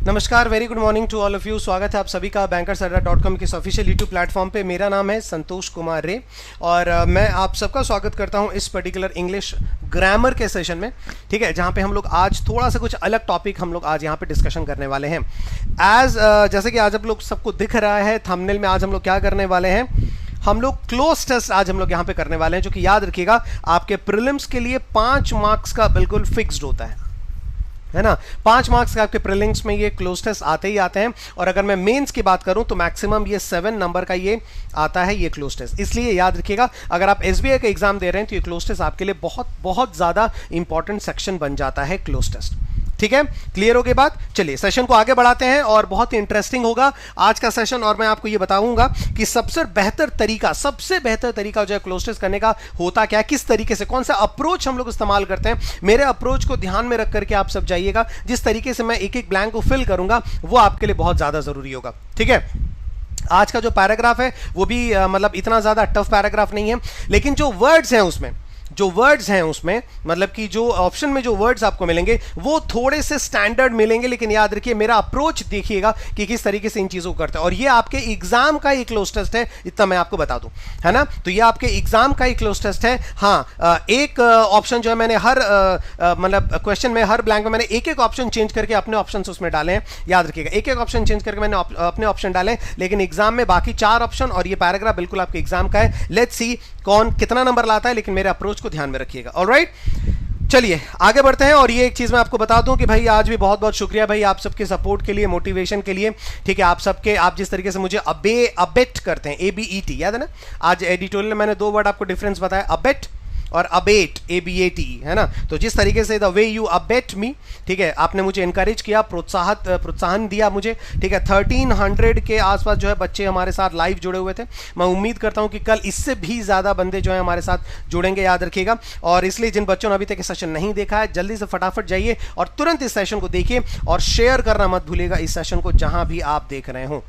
नमस्कार, very good morning to all of you. स्वागत है आप सभी का bankersAdda.com के ऑफिशियल यूट्यूब प्लेटफॉर्म पे। मेरा नाम है संतोष कुमार रे और मैं आप सबका स्वागत करता हूं इस पर्टिकुलर इंग्लिश ग्रामर के सेशन में, ठीक है, जहां पे हम लोग आज थोड़ा सा कुछ अलग टॉपिक हम लोग आज यहां पे डिस्कशन करने वाले हैं। जैसे कि आज आप लोग सबको दिख रहा है थंबनेल में, आज हम लोग क्या करने वाले हैं, हम लोग क्लोज टेस्ट आज हम लोग यहाँ पे करने वाले हैं, जो कि याद रखिएगा आपके प्रीलिम्स के लिए 5 मार्क्स का बिल्कुल फिक्स्ड होता है ना। 5 मार्क्स का आपके प्रीलिम्स में ये क्लोज टेस्ट आते ही आते हैं, और अगर मैं मेंस की बात करूं तो मैक्सिमम ये 7 नंबर का ये आता है ये क्लोज टेस्ट। इसलिए याद रखिएगा अगर आप एसबीआई का एग्जाम दे रहे हैं तो ये क्लोज टेस्ट आपके लिए बहुत बहुत ज्यादा इंपॉर्टेंट सेक्शन बन जाता है क्लोज टेस्ट। ठीक है, क्लियर हो गई बात। चलिए सेशन को आगे बढ़ाते हैं और बहुत ही इंटरेस्टिंग होगा आज का सेशन। और मैं आपको ये बताऊंगा कि सबसे बेहतर तरीका जो है क्लोज टेस्ट करने का होता क्या है, किस तरीके से, कौन सा अप्रोच हम लोग इस्तेमाल करते हैं। मेरे अप्रोच को ध्यान में रख करके आप सब जाइएगा, जिस तरीके से मैं एक एक ब्लैंक को फिल करूंगा वो आपके लिए बहुत ज्यादा जरूरी होगा। ठीक है, आज का जो पैराग्राफ है वो भी मतलब इतना ज्यादा टफ पैराग्राफ नहीं है, लेकिन जो वर्ड्स हैं उसमें मतलब कि जो ऑप्शन में जो वर्ड्स आपको मिलेंगे वो थोड़े से स्टैंडर्ड मिलेंगे। लेकिन याद रखिए मेरा अप्रोच देखिएगा कि किस तरीके से इन चीजों को करते हैं। और ये आपके एग्जाम का एक क्लोज टेस्ट है, इतना मैं आपको बता दूं, है ना। तो ये आपके एग्जाम का एक क्लोज टेस्ट है। हाँ, एक ऑप्शन जो है मैंने हर मतलब क्वेश्चन में, हर ब्लैंक में मैंने एक एक ऑप्शन चेंज करके अपने ऑप्शन उसमें डाले हैं। याद रखिएगा एक एक ऑप्शन चेंज करके मैंने अपने ऑप्शन डाले, लेकिन एग्जाम में बाकी 4 ऑप्शन और ये पैराग्राफ बिल्कुल आपके एग्जाम का है। लेट्स सी कौन कितना नंबर लाता है, लेकिन मेरे अप्रोच को ध्यान में रखिएगा। ऑलराइट, चलिए आगे बढ़ते हैं। और ये एक चीज मैं आपको बता दूं कि भाई आज भी बहुत बहुत शुक्रिया भाई आप सबके सपोर्ट के लिए, मोटिवेशन के लिए। ठीक है, आप जिस तरीके से मुझे अबेट करते हैं, ABET, याद है ना। आज एडिटोरियल में मैंने 2 वर्ड आपको डिफरेंस बताया, अबेट और अबेट, ABAT, है ना। तो जिस तरीके से द वे यू अबेट मी, ठीक है, आपने मुझे एनकरेज किया, प्रोत्साहन दिया मुझे। ठीक है, 1300 के आसपास जो है बच्चे हमारे साथ लाइव जुड़े हुए थे। मैं उम्मीद करता हूं कि कल इससे भी ज्यादा बंदे जो है हमारे साथ जुड़ेंगे, याद रखिएगा। और इसलिए जिन बच्चों ने अभी तक सेशन नहीं देखा है, जल्दी से फटाफट जाइए और तुरंत इस सेशन को देखिए और शेयर करना मत भूलिएगा इस सेशन को जहां भी आप देख रहे हो।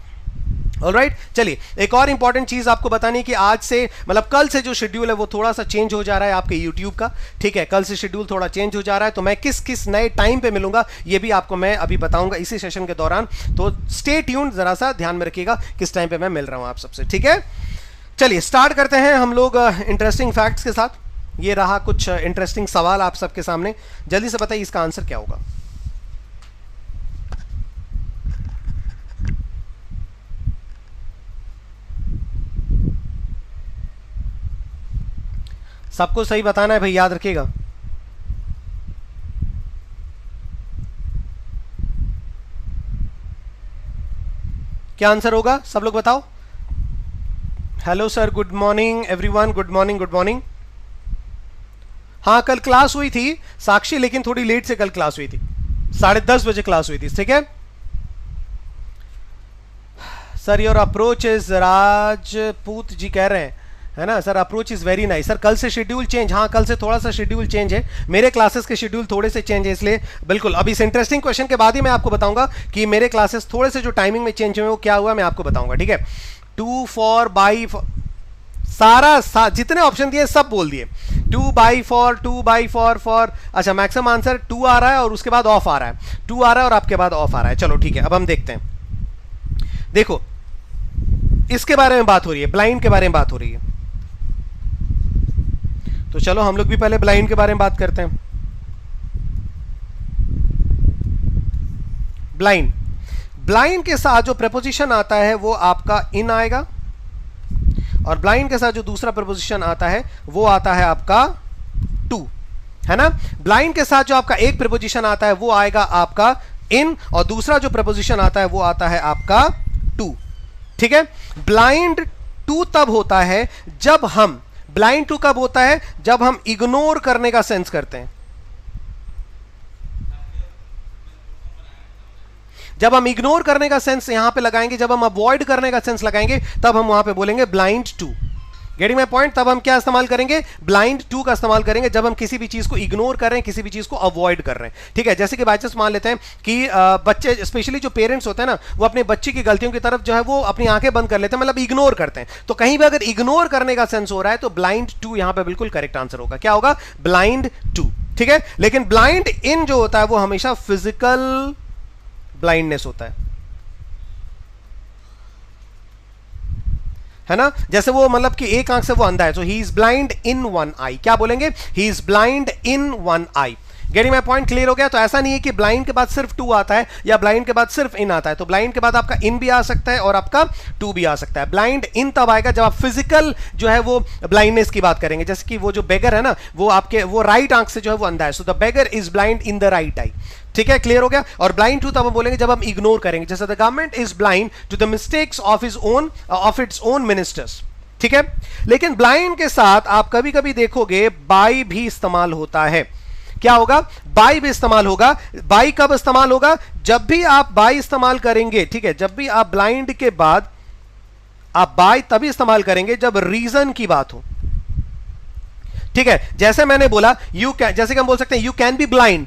ऑलराइट, चलिए एक और इंपॉर्टेंट चीज आपको बतानी है कि आज से मतलब कल से जो शेड्यूल है वो थोड़ा सा चेंज हो जा रहा है आपके यूट्यूब का। ठीक है, कल से शेड्यूल थोड़ा चेंज हो जा रहा है, तो मैं किस नए टाइम पे मिलूंगा ये भी आपको मैं अभी बताऊंगा इसी सेशन के दौरान। तो स्टे ट्यून्ड, जरा सा ध्यान में रखिएगा किस टाइम पे मैं मिल रहा हूं आप सबसे। ठीक है, चलिए स्टार्ट करते हैं हम लोग इंटरेस्टिंग फैक्ट्स के साथ। ये रहा कुछ इंटरेस्टिंग सवाल आप सबके सामने, जल्दी से बताइए इसका आंसर क्या होगा। सबको सही बताना है भाई, याद रखिएगा। क्या आंसर होगा, सब लोग बताओ। Hello sir, good morning everyone, good morning good morning. हाँ, कल क्लास हुई थी साक्षी, लेकिन थोड़ी लेट से कल क्लास हुई थी, 10:30 बजे क्लास हुई थी। ठीक है sir, your approach is, Rajput ji कह रहे हैं, है ना sir, approach is very nice. Sir कल से शेड्यूल चेंज, हाँ कल से थोड़ा सा शेड्यूल चेंज है, मेरे क्लासेस के शेड्यूल थोड़े से चेंज है, इसलिए बिल्कुल अब इस इंटरेस्टिंग क्वेश्चन के बाद ही मैं आपको बताऊंगा कि मेरे क्लासेस थोड़े से जो टाइमिंग में चेंज हुए वो क्या हुआ, मैं आपको बताऊंगा। ठीक है, 2 4 बाई सारा जितने ऑप्शन दिए सब बोल दिए, 2 बाई 4, 2 बाई 4 फॉर, अच्छा मैक्सिमम आंसर 2 आ रहा है और उसके बाद ऑफ आ रहा है, 2 आ रहा है और आपके बाद ऑफ आ रहा है। चलो ठीक है, अब हम देखते हैं। देखो इसके बारे में बात हो रही है, ब्लाइंड के बारे में बात हो रही है, तो चलो हम लोग भी पहले ब्लाइंड के बारे में बात करते हैं। ब्लाइंड के साथ जो प्रपोजिशन आता है वो आपका इन आएगा, और ब्लाइंड के साथ जो दूसरा प्रपोजिशन आता है वो आता है आपका टू, है ना। ब्लाइंड के साथ जो आपका एक प्रपोजिशन आता है वो आएगा आपका इन, और दूसरा जो प्रपोजिशन आता है वो आता है आपका टू। ठीक है, ब्लाइंड टू तब होता है जब हम, ब्लाइंड टू कब होता है जब हम इग्नोर करने का सेंस करते हैं। जब हम इग्नोर करने का सेंस यहां पे लगाएंगे, जब हम अवॉइड करने का सेंस लगाएंगे, तब हम वहां पे बोलेंगे blind to. Getting my point, तब हम क्या इस्तेमाल करेंगे, ब्लाइंड टू का इस्तेमाल करेंगे जब हम किसी भी चीज को इग्नोर कर रहे हैं, किसी भी चीज को अवॉइड कर रहे हैं। ठीक है, जैसे कि बाय चांस मान लेते हैं कि बच्चे, स्पेशली जो पेरेंट्स होते हैं ना, वो अपने बच्चे की गलतियों की तरफ जो है वो अपनी आंखें बंद कर लेते हैं, मतलब इग्नोर करते हैं। तो कहीं भी अगर इग्नोर करने का सेंस हो रहा है तो ब्लाइंड टू यहां पर बिल्कुल करेक्ट आंसर होगा। क्या होगा, ब्लाइंड टू। ठीक है, लेकिन ब्लाइंड इन जो होता है वो हमेशा फिजिकल ब्लाइंडनेस होता है ना। जैसे वो मतलब कि एक आंख से वो अंधा है, so he is blind in one eye, क्या बोलेंगे, he is blind in one eye. Getting my point, clear हो गया। तो ऐसा नहीं है कि ब्लाइंड के बाद सिर्फ टू आता है या ब्लाइंड के बाद सिर्फ इन आता है, तो ब्लाइंड के बाद आपका इन भी आ सकता है और आपका टू भी आ सकता है। ब्लाइंड इन तब आएगा जब आप फिजिकल जो है वो ब्लाइंडनेस की बात करेंगे, जैसे कि वो जो बेगर है ना, वो आपके वो राइट आंख से जो है वो अंधा है, so the beggar is blind in the right I. ठीक है, क्लियर हो गया। और ब्लाइंड टू तब हम बोलेंगे जब हम इग्नोर करेंगे, जैसे the government is blind to the mistakes of its own ministers. ठीक है, लेकिन ब्लाइंड के साथ आप कभी कभी देखोगे बाई भी इस्तेमाल होता है। क्या होगा, बाई भी इस्तेमाल होगा। बाई कब इस्तेमाल होगा, जब भी आप बाई इस्तेमाल करेंगे, ठीक है, जब भी आप ब्लाइंड के बाद आप बाई तभी इस्तेमाल करेंगे जब रीजन की बात हो। ठीक है, जैसे मैंने बोला यू कैन, जैसे कि हम बोल सकते हैं you can be blind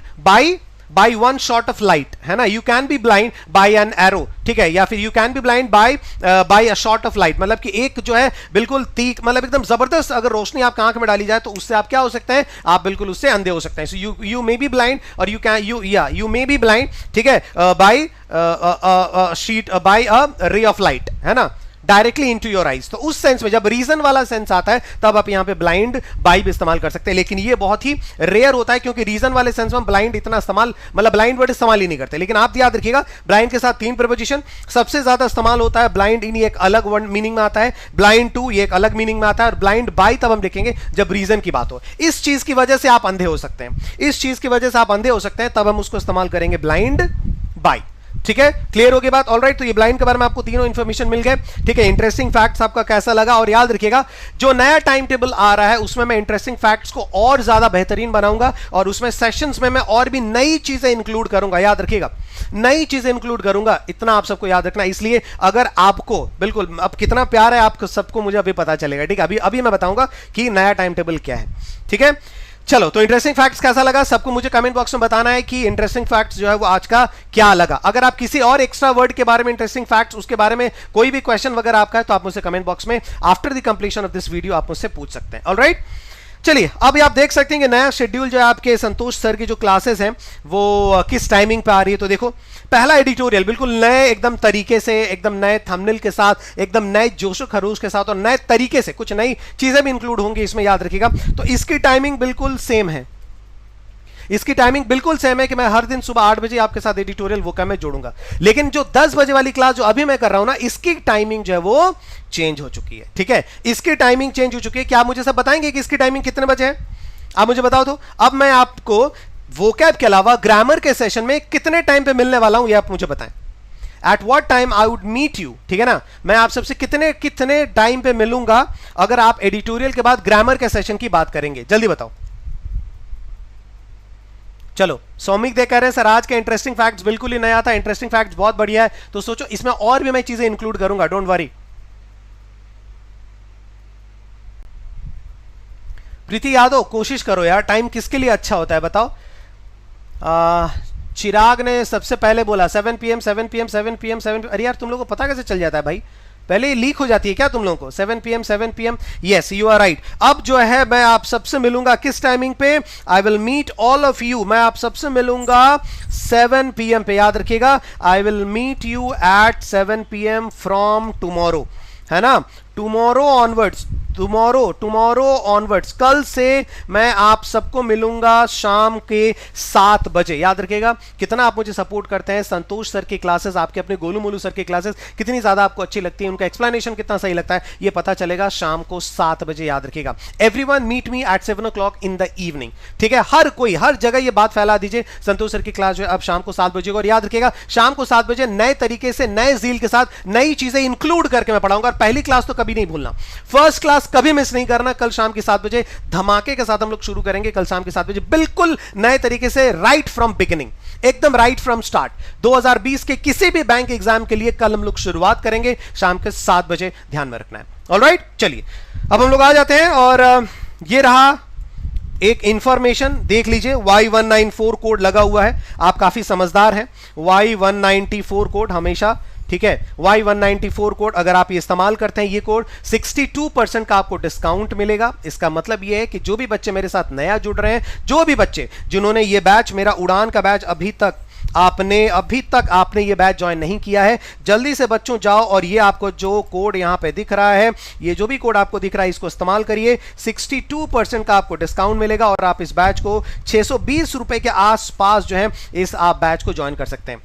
by one shot of light, है ना, you can be blind by an arrow. ठीक है, या फिर you can be blind by a shot of light, मतलब कि एक जो है बिल्कुल तीख, मतलब एकदम जबरदस्त अगर रोशनी आपकी आंख में डाली जाए तो उससे आप क्या हो सकते हैं, आप बिल्कुल उससे अंधे हो सकते हैं। So you may be blind और यू मे बी ब्लाइंड, ठीक है, bye sheet bye a ray of light, है ना, डायरेक्टली इनटू योर आइज। तो उस सेंस में जब रीजन वाला सेंस आता है तब आप यहां पे ब्लाइंड बाई भी इस्तेमाल कर सकते हैं, लेकिन ये बहुत ही रेयर होता है क्योंकि रीजन वाले सेंस में ब्लाइंड इतना इस्तेमाल, मतलब ब्लाइंड वर्ड इस्तेमाल ही नहीं करते। लेकिन आप याद रखिएगा ब्लाइंड के साथ तीन प्रीपोजिशन सबसे ज्यादा इस्तेमाल होता है। ब्लाइंड इन एक अलग वर्ड मीनिंग में आता है, ब्लाइंड टू ये एक अलग मीनिंग में आता है, और ब्लाइंड बाई तब हम लिखेंगे जब रीजन की बात हो। इस चीज की वजह से आप अंधे हो सकते हैं, इस चीज की वजह से आप अंधे हो सकते हैं, तब हम उसको इस्तेमाल करेंगे ब्लाइंड बाई। ठीक है, क्लियर हो गई बात। ऑलराइट, तो ये ब्लाइंड के बारे में आपको तीनों इंफॉर्मेशन मिल गए। ठीक है, इंटरेस्टिंग फैक्ट्स आपका कैसा लगा, और याद रखिएगा जो नया टाइम टेबल आ रहा है उसमें मैं इंटरेस्टिंग फैक्ट्स को और ज्यादा बेहतरीन बनाऊंगा और उसमें सेशंस में मैं और भी नई चीजें इंक्लूड करूंगा। याद रखिएगा, नई चीजें इंक्लूड करूंगा, इतना आप सबको याद रखना। इसलिए अगर आपको बिल्कुल अब कितना प्यार है आपको सबको, मुझे अभी पता चलेगा। ठीक है, अभी मैं बताऊंगा कि नया टाइम टेबल क्या है। ठीक है, चलो, तो इंटरेस्टिंग फैक्ट्स कैसा लगा सबको मुझे कमेंट बॉक्स में बताना है कि इंटरेस्टिंग फैक्ट्स जो है वो आज का क्या लगा। अगर आप किसी और एक्स्ट्रा वर्ड के बारे में, इंटरेस्टिंग फैक्ट्स, उसके बारे में कोई भी क्वेश्चन वगैरह आपका है तो आप मुझसे कमेंट बॉक्स में after the completion of this video आप मुझसे पूछ सकते हैं। ऑलराइट, चलिए अब आप देख सकते हैं कि नया शेड्यूल जो है आपके संतोष सर की जो क्लासेस हैं वो किस टाइमिंग पे आ रही है। तो देखो, पहला एडिटोरियल बिल्कुल नए एकदम तरीके से, एकदम नए थंबनेल के साथ, एकदम नए जोशो खरोश के साथ और नए तरीके से, कुछ नई चीजें भी इंक्लूड होंगी इसमें, याद रखिएगा। तो इसकी टाइमिंग बिल्कुल सेम है, इसकी टाइमिंग बिल्कुल सेम है कि मैं हर दिन सुबह 8 बजे आपके साथ एडिटोरियल वो मैं जोड़ूंगा। लेकिन जो 10 बजे वाली क्लास जो अभी मैं कर रहा हूं ना, इसकी टाइमिंग जो है वो चेंज हो चुकी है। ठीक है, इसकी टाइमिंग चेंज हो चुकी है। क्या आप मुझे सब बताएंगे कि इसकी टाइमिंग कितने बजे है? आप मुझे बताओ। तो अब मैं आपको वोकैब के अलावा ग्रामर के सेशन में कितने टाइम पे मिलने वाला हूं, ये आप मुझे बताएं। At what time I would meet you, ठीक है ना, मैं आप सबसे कितने टाइम पे मिलूंगा अगर आप एडिटोरियल के बाद ग्रामर के सेशन की बात करेंगे, जल्दी बताओ। चलो, सौमिक दे कह रहे हैं सर आज के इंटरेस्टिंग फैक्ट्स बिल्कुल ही नया था, इंटरेस्टिंग फैक्ट्स बहुत बढ़िया है, तो सोचो इसमें और भी मैं चीजें इंक्लूड करूंगा, डोंट वरी। प्रीति यादव, कोशिश करो यार, टाइम किसके लिए अच्छा होता है बताओ। चिराग ने सबसे पहले बोला 7 PM 7 PM 7 PM 7 PM। अरे यार तुम लोगों को पता कैसे चल जाता है भाई, पहले लीक हो जाती है क्या तुम लोगों को? 7 PM 7 PM, yes you are right. अब जो है मैं आप सबसे मिलूंगा किस टाइमिंग पे? I will meet all of you, मैं आप सबसे मिलूंगा 7 PM पे, याद रखिएगा। I will meet you at 7 PM from tomorrow, है ना, टुमारो ऑनवर्ड्स, टुमारो ऑनवर्ड्स, कल से मैं आप सबको मिलूंगा शाम के 7 बजे। याद रखिएगा कितना आप मुझे सपोर्ट करते हैं। संतोष सर की क्लासेस, आपके अपने गोलू मोलू सर की क्लासेस कितनी ज्यादा आपको अच्छी लगती है, उनका एक्सप्लेनेशन कितना सही लगता है, ये पता चलेगा शाम को 7 बजे। याद रखिएगा, everyone meet me at 7 o'clock in the evening, ठीक है। हर कोई हर जगह ये बात फैला दीजिए, संतोष सर की क्लास जो है अब शाम को 7 बजे। और याद रखिएगा शाम को 7 बजे नए तरीके से, नए जील के साथ नई चीजें इंक्लूड करके मैं पढ़ाऊंगा। और पहली क्लास तो कभी नहीं भूलना, फर्स्ट क्लास कभी मिस नहीं करना। कल शाम के 7 बजे धमाके के साथ हम लोग शुरू करेंगे, कल शाम के 7 बजे बिल्कुल नए तरीके से, राइट फ्रॉम बिगिनिंग, एकदम राइट फ्रॉम स्टार्ट। 2020 के किसी भी बैंक एग्जाम के लिए कल हम लोग शुरुआत करेंगे शाम के 7 बजे, ध्यान में रखना है। ऑलराइट, चलिए अब हम लोग आ जाते हैं और ये रहा एक इंफॉर्मेशन, देख लीजिए। Y194 कोड लगा हुआ है, आप काफी समझदार हैं। Y194 कोड हमेशा, ठीक है, Y194 कोड अगर आप ये इस्तेमाल करते हैं, ये कोड 62% का आपको डिस्काउंट मिलेगा। इसका मतलब ये है कि जो भी बच्चे मेरे साथ नया जुड़ रहे हैं, जो भी बच्चे जिन्होंने ये बैच, मेरा उड़ान का बैच अभी तक आपने अभी तक आपने ये बैच ज्वाइन नहीं किया है, जल्दी से बच्चों जाओ और ये आपको जो कोड यहां पे दिख रहा है, ये जो भी कोड आपको दिख रहा है इसको इस्तेमाल करिए। 62% का आपको डिस्काउंट मिलेगा और आप इस बैच को 620 रुपए के आसपास जो है इस आप बैच को ज्वाइन कर सकते हैं।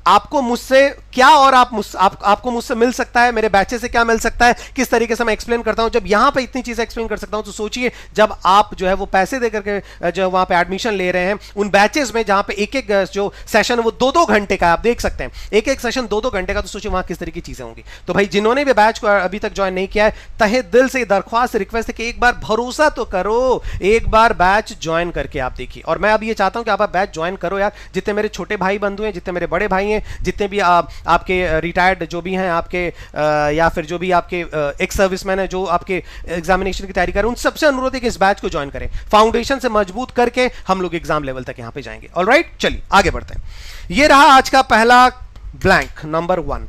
आपको मुझसे क्या और आपको मुझसे मिल सकता है, मेरे बैचेस से क्या मिल सकता है, किस तरीके से मैं एक्सप्लेन करता हूं। जब यहां पे इतनी चीजें एक्सप्लेन कर सकता हूं तो सोचिए जब आप जो है वो पैसे देकर के जो वहां पे एडमिशन ले रहे हैं उन बैचेस में जहां पे एक एक जो सेशन है वो 2-2 घंटे का, आप देख सकते हैं एक एक सेशन 2-2 घंटे का, तो सोचिए वहां किस तरह की चीजें होंगी। तो भाई जिन्होंने भी बैच को अभी तक ज्वाइन नहीं किया है, तहे दिल से दरख्वास्त रिक्वेस्ट है कि एक बार भरोसा तो करो, एक बार बैच ज्वाइन करके आप देखिए। और मैं अब ये चाहता हूं कि आप बैच ज्वाइन करो यार, जितने मेरे छोटे भाई बंधु हैं, जितने मेरे बड़े भाई हैं, जितने भी आपके रिटायर्ड जो भी हैं आपके या फिर जो भी आपके एक्स सर्विसमैन है जो आपके एग्जामिनेशन की तैयारी कर रहे हैं, उन सबसे अनुरोध है कि इस बैच को ज्वाइन करें। फाउंडेशन से मजबूत करके हम लोग एग्जाम लेवल तक यहां पे जाएंगे। ऑलराइट, चलिए आगे बढ़ते हैं। ये रहा आज का पहला ब्लैंक नंबर 1,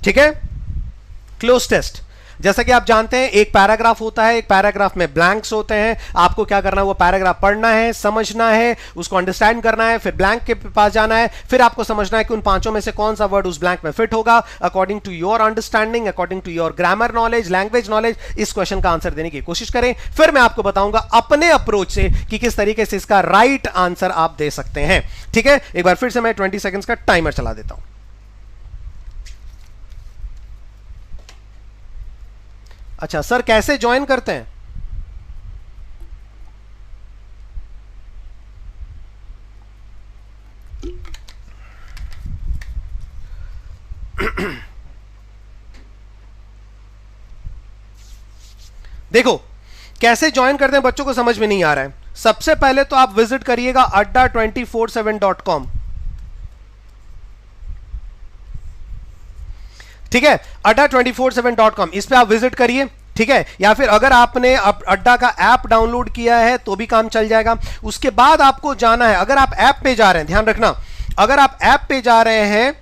ठीक है, क्लोज टेस्ट। जैसा कि आप जानते हैं एक पैराग्राफ होता है, एक पैराग्राफ में ब्लैंक्स होते हैं, आपको क्या करना है, वो पैराग्राफ पढ़ना है, समझना है, उसको अंडरस्टैंड करना है, फिर ब्लैंक के पास जाना है, फिर आपको समझना है कि उन पांचों में से कौन सा वर्ड उस ब्लैंक में फिट होगा according to your understanding, according to your grammar knowledge, language knowledge. इस क्वेश्चन का आंसर देने की कोशिश करें, फिर मैं आपको बताऊंगा अपने अप्रोच से कि किस तरीके से इसका राइट आंसर आप दे सकते हैं। ठीक है, एक बार फिर से मैं 20 सेकेंड्स का टाइमर चला देता हूं। अच्छा सर, कैसे ज्वाइन करते हैं? देखो कैसे ज्वाइन करते हैं, बच्चों को समझ में नहीं आ रहा है। सबसे पहले तो आप विजिट करिएगा adda247.com, ठीक है, adda247.com, इस पे आप विजिट करिए, ठीक है। या फिर अगर आपने अड्डा का ऐप डाउनलोड किया है तो भी काम चल जाएगा। उसके बाद आपको जाना है, अगर आप ऐप पे जा रहे हैं, ध्यान रखना, अगर आप ऐप पे जा रहे हैं,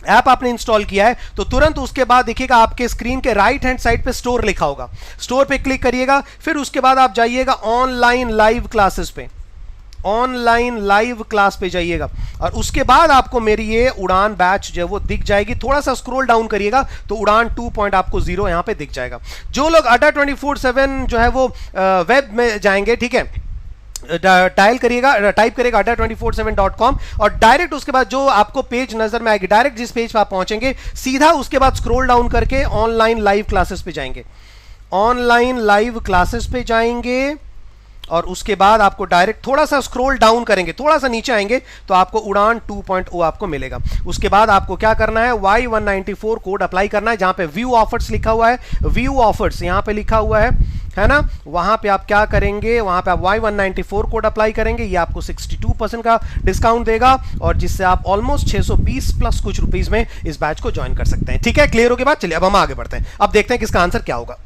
ऐप आपने इंस्टॉल किया है तो तुरंत उसके बाद देखिएगा आपके स्क्रीन के राइट हैंड साइड पे स्टोर लिखा होगा, स्टोर पे क्लिक करिएगा। फिर उसके बाद आप जाइएगा ऑनलाइन लाइव क्लासेस पे, ऑनलाइन लाइव क्लास पे जाइएगा और उसके बाद आपको मेरी ये उड़ान बैच जो है वो दिख जाएगी। थोड़ा सा स्क्रॉल डाउन करिएगा तो उड़ान 2 आपको 0 यहां पे दिख जाएगा। जो लोग adda247 जो है वो वेब में जाएंगे, ठीक है, टाइप करिएगा adda247.com और डायरेक्ट उसके बाद जो आपको पेज नजर में आएगी, डायरेक्ट जिस पेज पर आप पहुंचेंगे सीधा उसके बाद स्क्रॉल डाउन करके ऑनलाइन लाइव क्लासेस पे जाएंगे, ऑनलाइन लाइव क्लासेस पे जाएंगे और उसके बाद आपको डायरेक्ट थोड़ा सा स्क्रॉल डाउन करेंगे, थोड़ा सा नीचे आएंगे तो आपको उड़ान 2.0 आपको मिलेगा। उसके बाद आपको क्या करना है, Y194 कोड अप्लाई करना है, जहां पे व्यू ऑफर्स लिखा हुआ है, व्यू ऑफर्स यहां पे लिखा हुआ है ना, वहां पे आप क्या करेंगे, वहां पे आप Y194 कोड अप्लाई करेंगे, ये आपको 62% का डिस्काउंट देगा और जिससे आप ऑलमोस्ट 620 प्लस कुछ रुपीस में इस बैच को ज्वाइन कर सकते हैं। ठीक है, क्लियर हो गया बात? चलिए अब हम आगे बढ़ते हैं, अब देखते हैं किसका आंसर क्या होगा।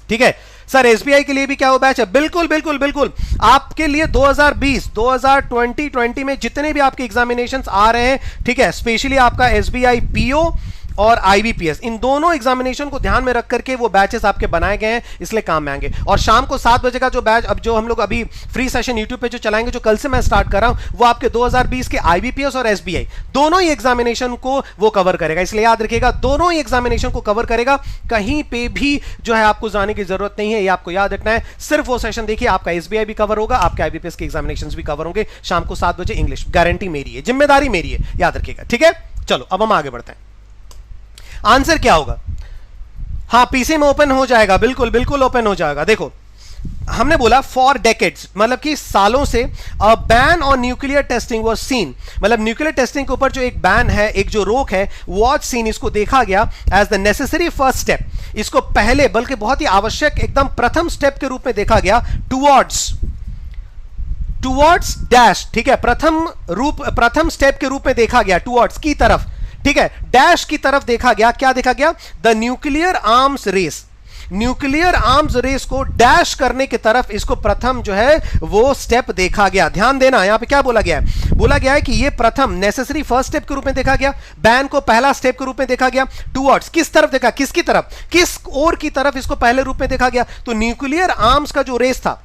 ठीक है सर, एसबीआई के लिए भी क्या वो बैच है? बिल्कुल बिल्कुल बिल्कुल, आपके लिए 2020 2020 में जितने भी आपके एग्जामिनेशंस आ रहे हैं, ठीक है, स्पेशली आपका एसबीआई पीओ और आईबीपीएस, इन दोनों एग्जामिनेशन को ध्यान में रख करके वो बैचेस आपके बनाए गए हैं, इसलिए काम में आएंगे। और शाम को 7 बजे का जो बैच अब जो हम लोग अभी फ्री सेशन यूट्यूब पे जो चलाएंगे, जो कल से मैं स्टार्ट कर रहा हूं, वो आपके 2020 के आईबीपीएस और एसबीआई दोनों ही एग्जामिनेशन को वो कवर करेगा। इसलिए याद रखिएगा, दोनों ही एग्जामिनेशन को कवर करेगा, कहीं पे भी जो है आपको जाने की जरूरत नहीं है, ये आपको याद रखना है। सिर्फ वो सेशन देखिए, आपका एसबीआई भी कवर होगा, आपके आईबीपीएस के एग्जामिनेशन भी कवर होंगे शाम को 7 बजे इंग्लिश, गारंटी मेरी है, जिम्मेदारी मेरी है, याद रखिएगा। ठीक है, चलो अब हम आगे बढ़ते हैं। आंसर क्या होगा? हाँ, पीसी में ओपन हो जाएगा, बिल्कुल बिल्कुल ओपन हो जाएगा। देखो हमने बोला फॉर डेकेड्स, मतलब कि सालों से a ban on nuclear testing was scene, मतलब न्यूक्लियर टेस्टिंग के ऊपर जो एक बैन है, एक जो रोक है, वाज सीन, इसको देखा गया as the necessary first step, इसको पहले बल्कि बहुत ही आवश्यक एकदम प्रथम स्टेप के रूप में देखा गया टुवर्ड्स डैश, ठीक है, प्रथम स्टेप के रूप में देखा गया, टुवर्ड्स की तरफ, ठीक है, डैश की तरफ देखा गया। क्या देखा गया? The nuclear arms race, nuclear arms race को डैश करने की तरफ इसको प्रथम जो है वो स्टेप देखा गया। ध्यान देना, यहां पे क्या बोला गया है? बोला गया है कि ये प्रथम नेसेसरी फर्स्ट स्टेप के रूप में देखा गया, बैन को पहला स्टेप के रूप में देखा गया। टुवर्ड्स किस तरफ देखा, किसकी तरफ, किस ओर की तरफ इसको पहले रूप में देखा गया? तो न्यूक्लियर आर्म्स का जो रेस था,